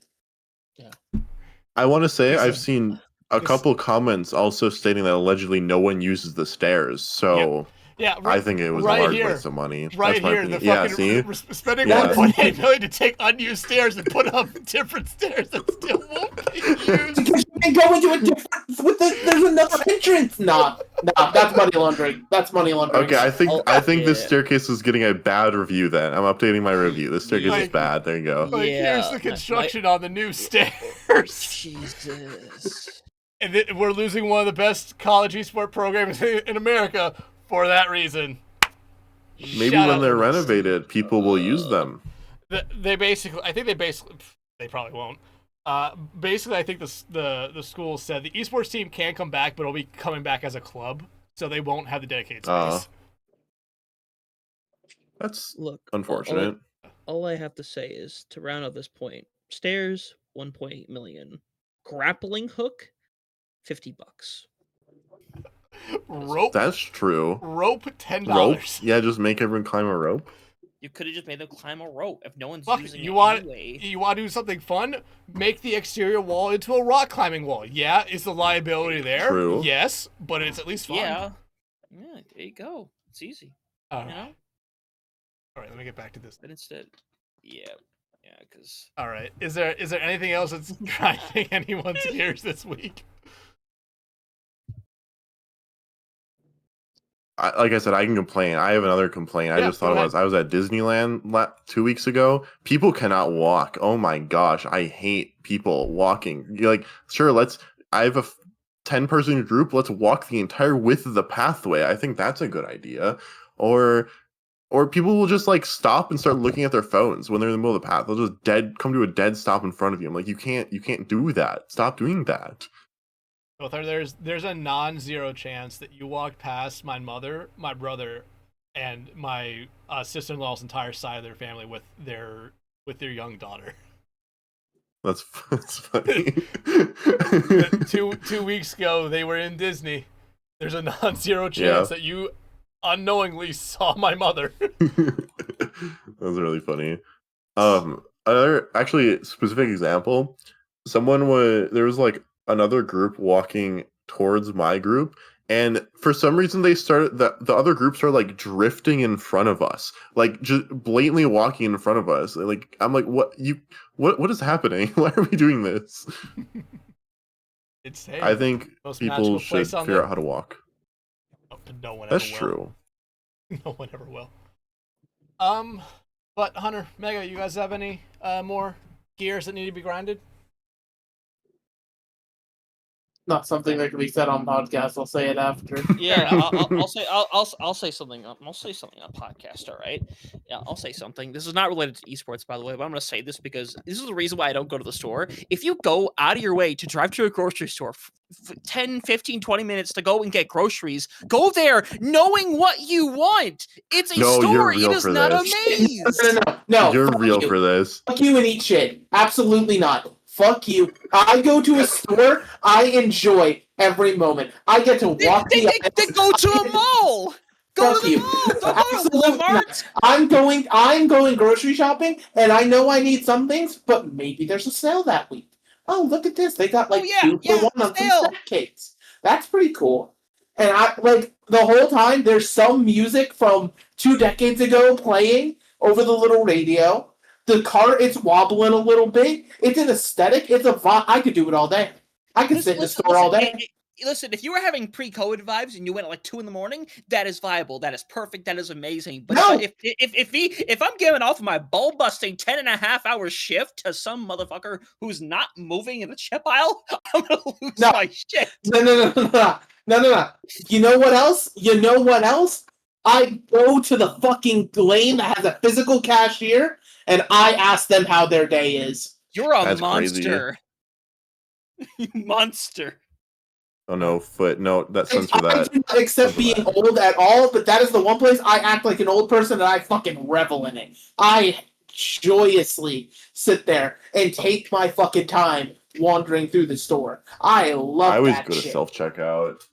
I want to say I've seen a couple comments also stating that allegedly no one uses the stairs. So Yeah, I think it was right a large here. waste of money. Right That's my here, the opinion. fucking See? spending Yeah. 1.8 million to take unused stairs and put up different stairs that still won't be used. Because you can go into a different. There's another entrance. Nah, that's money laundering. That's money laundering. Okay, I think this yeah. staircase is getting a bad review. Then I'm updating my review. This staircase is bad. There you go. Like, here's the construction on the new stairs. Jesus. And we're losing one of the best college esport programs in America for that reason. Maybe Shout when out they're to- renovated, people will use them. They probably won't. Basically, I think the school said the esports team can come back, but it'll be coming back as a club, so they won't have the dedicated space. That's Look, unfortunate. All I have to say is to round out this point: stairs, 1.8 million; grappling hook, $50. Rope. That's true. Rope, $10. Rope? Yeah, just make everyone climb a rope. You could have just made them climb a rope if no one's Fuck, using you it want anyway. you want to do something fun? Make the exterior wall into a rock climbing wall. Yeah, is the liability there? True. Yes, but it's at least fun. Yeah, there you go. It's easy. All You know. right, let me get back to this. But instead, because All right, is there anything else that's grinding anyone's gears this week? Like I said, I can complain. I have another complaint. I just thought I was at Disneyland 2 weeks ago. People cannot walk. Oh my gosh, I hate people walking. You're like, sure, I have a 10-person group. Let's walk the entire width of the pathway. I think that's a good idea. Or people will just like stop and start looking at their phones when they're in the middle of the path. They'll just come to a dead stop in front of you. I'm like, you can't do that. Stop doing that. Coathar, there's a non-zero chance that you walked past my mother, my brother, and my sister-in-law's entire side of their family with their young daughter. That's funny. 2 weeks ago, they were in Disney. There's a non-zero chance that you unknowingly saw my mother. That was really funny. Another actually specific example. There was like another group walking towards my group, and for some reason they started the other groups are like drifting in front of us, like just blatantly walking in front of us. Like I'm like, what is happening? Why are we doing this? I think people should figure out how to walk. No one That's ever will. true. No one ever will. But Hunter, Mega, you guys have any more gears that need to be grinded? Not something that can be said on podcast. I'll say it after. Yeah, I'll say something. I'll say something on podcast. All right. Yeah, I'll say something. This is not related to esports, by the way, but I'm going to say this because this is the reason why I don't go to the store. If you go out of your way to drive to a grocery store 10, 15, 20 minutes to go and get groceries, go there knowing what you want. It's a No, you're store. It real is for not a this. maze. No, You're fuck real you. for this. Fuck you and eat shit. Absolutely not. Fuck you. I go to a store. I enjoy every moment. I get to walk Then the go to a mall. Go Fuck to the you. mall. Don't go to Absolutely Walmart. not. I'm going grocery shopping, and I know I need some things, but maybe there's a sale that week. Oh, look at this. They got like 2 for 1 on some sale. snack cakes. That's pretty cool. And I like the whole time there's some music from 2 decades ago playing over the little radio. The car, it's wobbling a little bit. It's an aesthetic. It's a vibe. I could do it all day. I could sit in the store all day. Listen, if you were having pre-COVID vibes and you went at like 2 a.m, that is viable. That is perfect. That is amazing. But No. if I'm giving off my ball-busting 10.5-hour shift to some motherfucker who's not moving in the chip aisle, I'm gonna lose my shit. No. You know what else? I go to the fucking lane that has a physical cashier, and I ask them how their day is. You're a That's monster. You monster. Oh no, foot. No, that censor I that. do not accept being old at all, but that is the one place I act like an old person and I fucking revel in it. I joyously sit there and take my fucking time wandering through the store. I love that I always go to shit. self-checkout.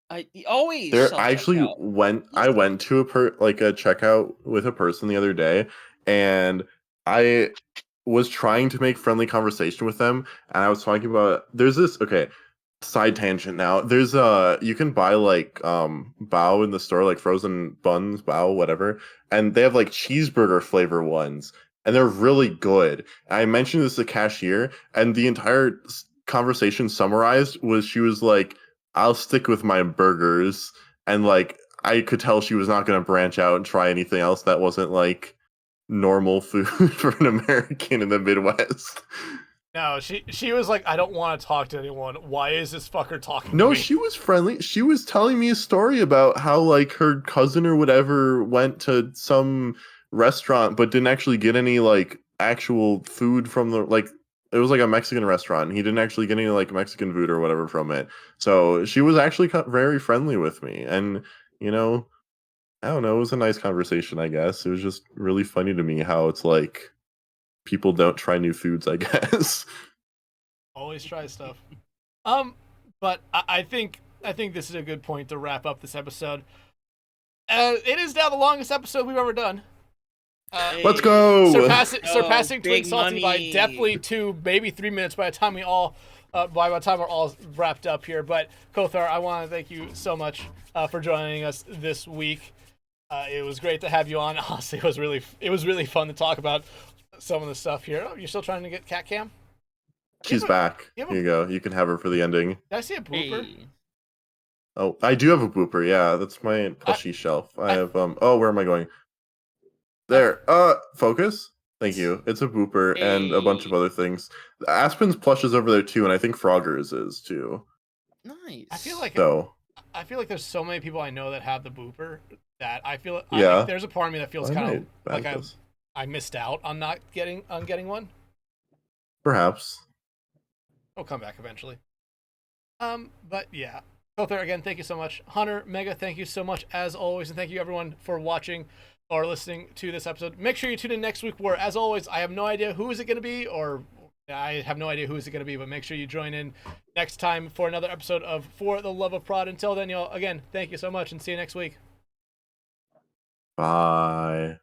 I always. I actually went to a checkout with a person the other day, and I was trying to make friendly conversation with them, and I was talking about there's this side tangent now. There's you can buy like bao in the store, like frozen buns, bao, whatever, and they have like cheeseburger flavor ones, and they're really good. I mentioned this to the cashier, and the entire conversation summarized was she was like, I'll stick with my burgers, and like I could tell she was not going to branch out and try anything else that wasn't like normal food for an American in the Midwest. No, she was like, I don't want to talk to anyone. Why is this fucker talking to No, me? she was friendly. She was telling me a story about how like her cousin or whatever went to some restaurant but didn't actually get any like actual food from the like it was like a Mexican restaurant and he didn't actually get any like Mexican food or whatever from it. So she was actually very friendly with me, and you know, I don't know, it was a nice conversation, I guess. It was just really funny to me how it's like people don't try new foods, I guess. Always try stuff. But I think this is a good point to wrap up this episode. It is now the longest episode we've ever done. Let's go! Surpassing Twin Salty by definitely 2, maybe 3 minutes by the time we're all wrapped up here. But Coathar, I want to thank you so much for joining us this week. It was great to have you on. Honestly, it was really fun to talk about some of the stuff here. Oh, you're still trying to get Cat Cam? She's back. Here you go. You can have her for the ending. Did I see a blooper? Hey. Oh, I do have a blooper. Yeah, that's my plushie shelf. I have oh, where am I going? There. Focus. Thank you. It's a booper and a bunch of other things. Aspen's plush is over there too, and I think Frogger's is too. Nice. I feel like there's so many people I know that have the booper that I feel like there's a part of me that feels kind of like I missed out on not getting one. Perhaps. I'll come back eventually. But yeah. Coathar, again, thank you so much. Hunter, Mega, thank you so much as always, and thank you everyone for watching or listening to this episode. Make sure you tune in next week where, as always, I have no idea who is it going to be, or I have no idea who is it going to be, but make sure you join in next time for another episode of For the Love of Prod. Until then, y'all, again, thank you so much, and see you next week. Bye.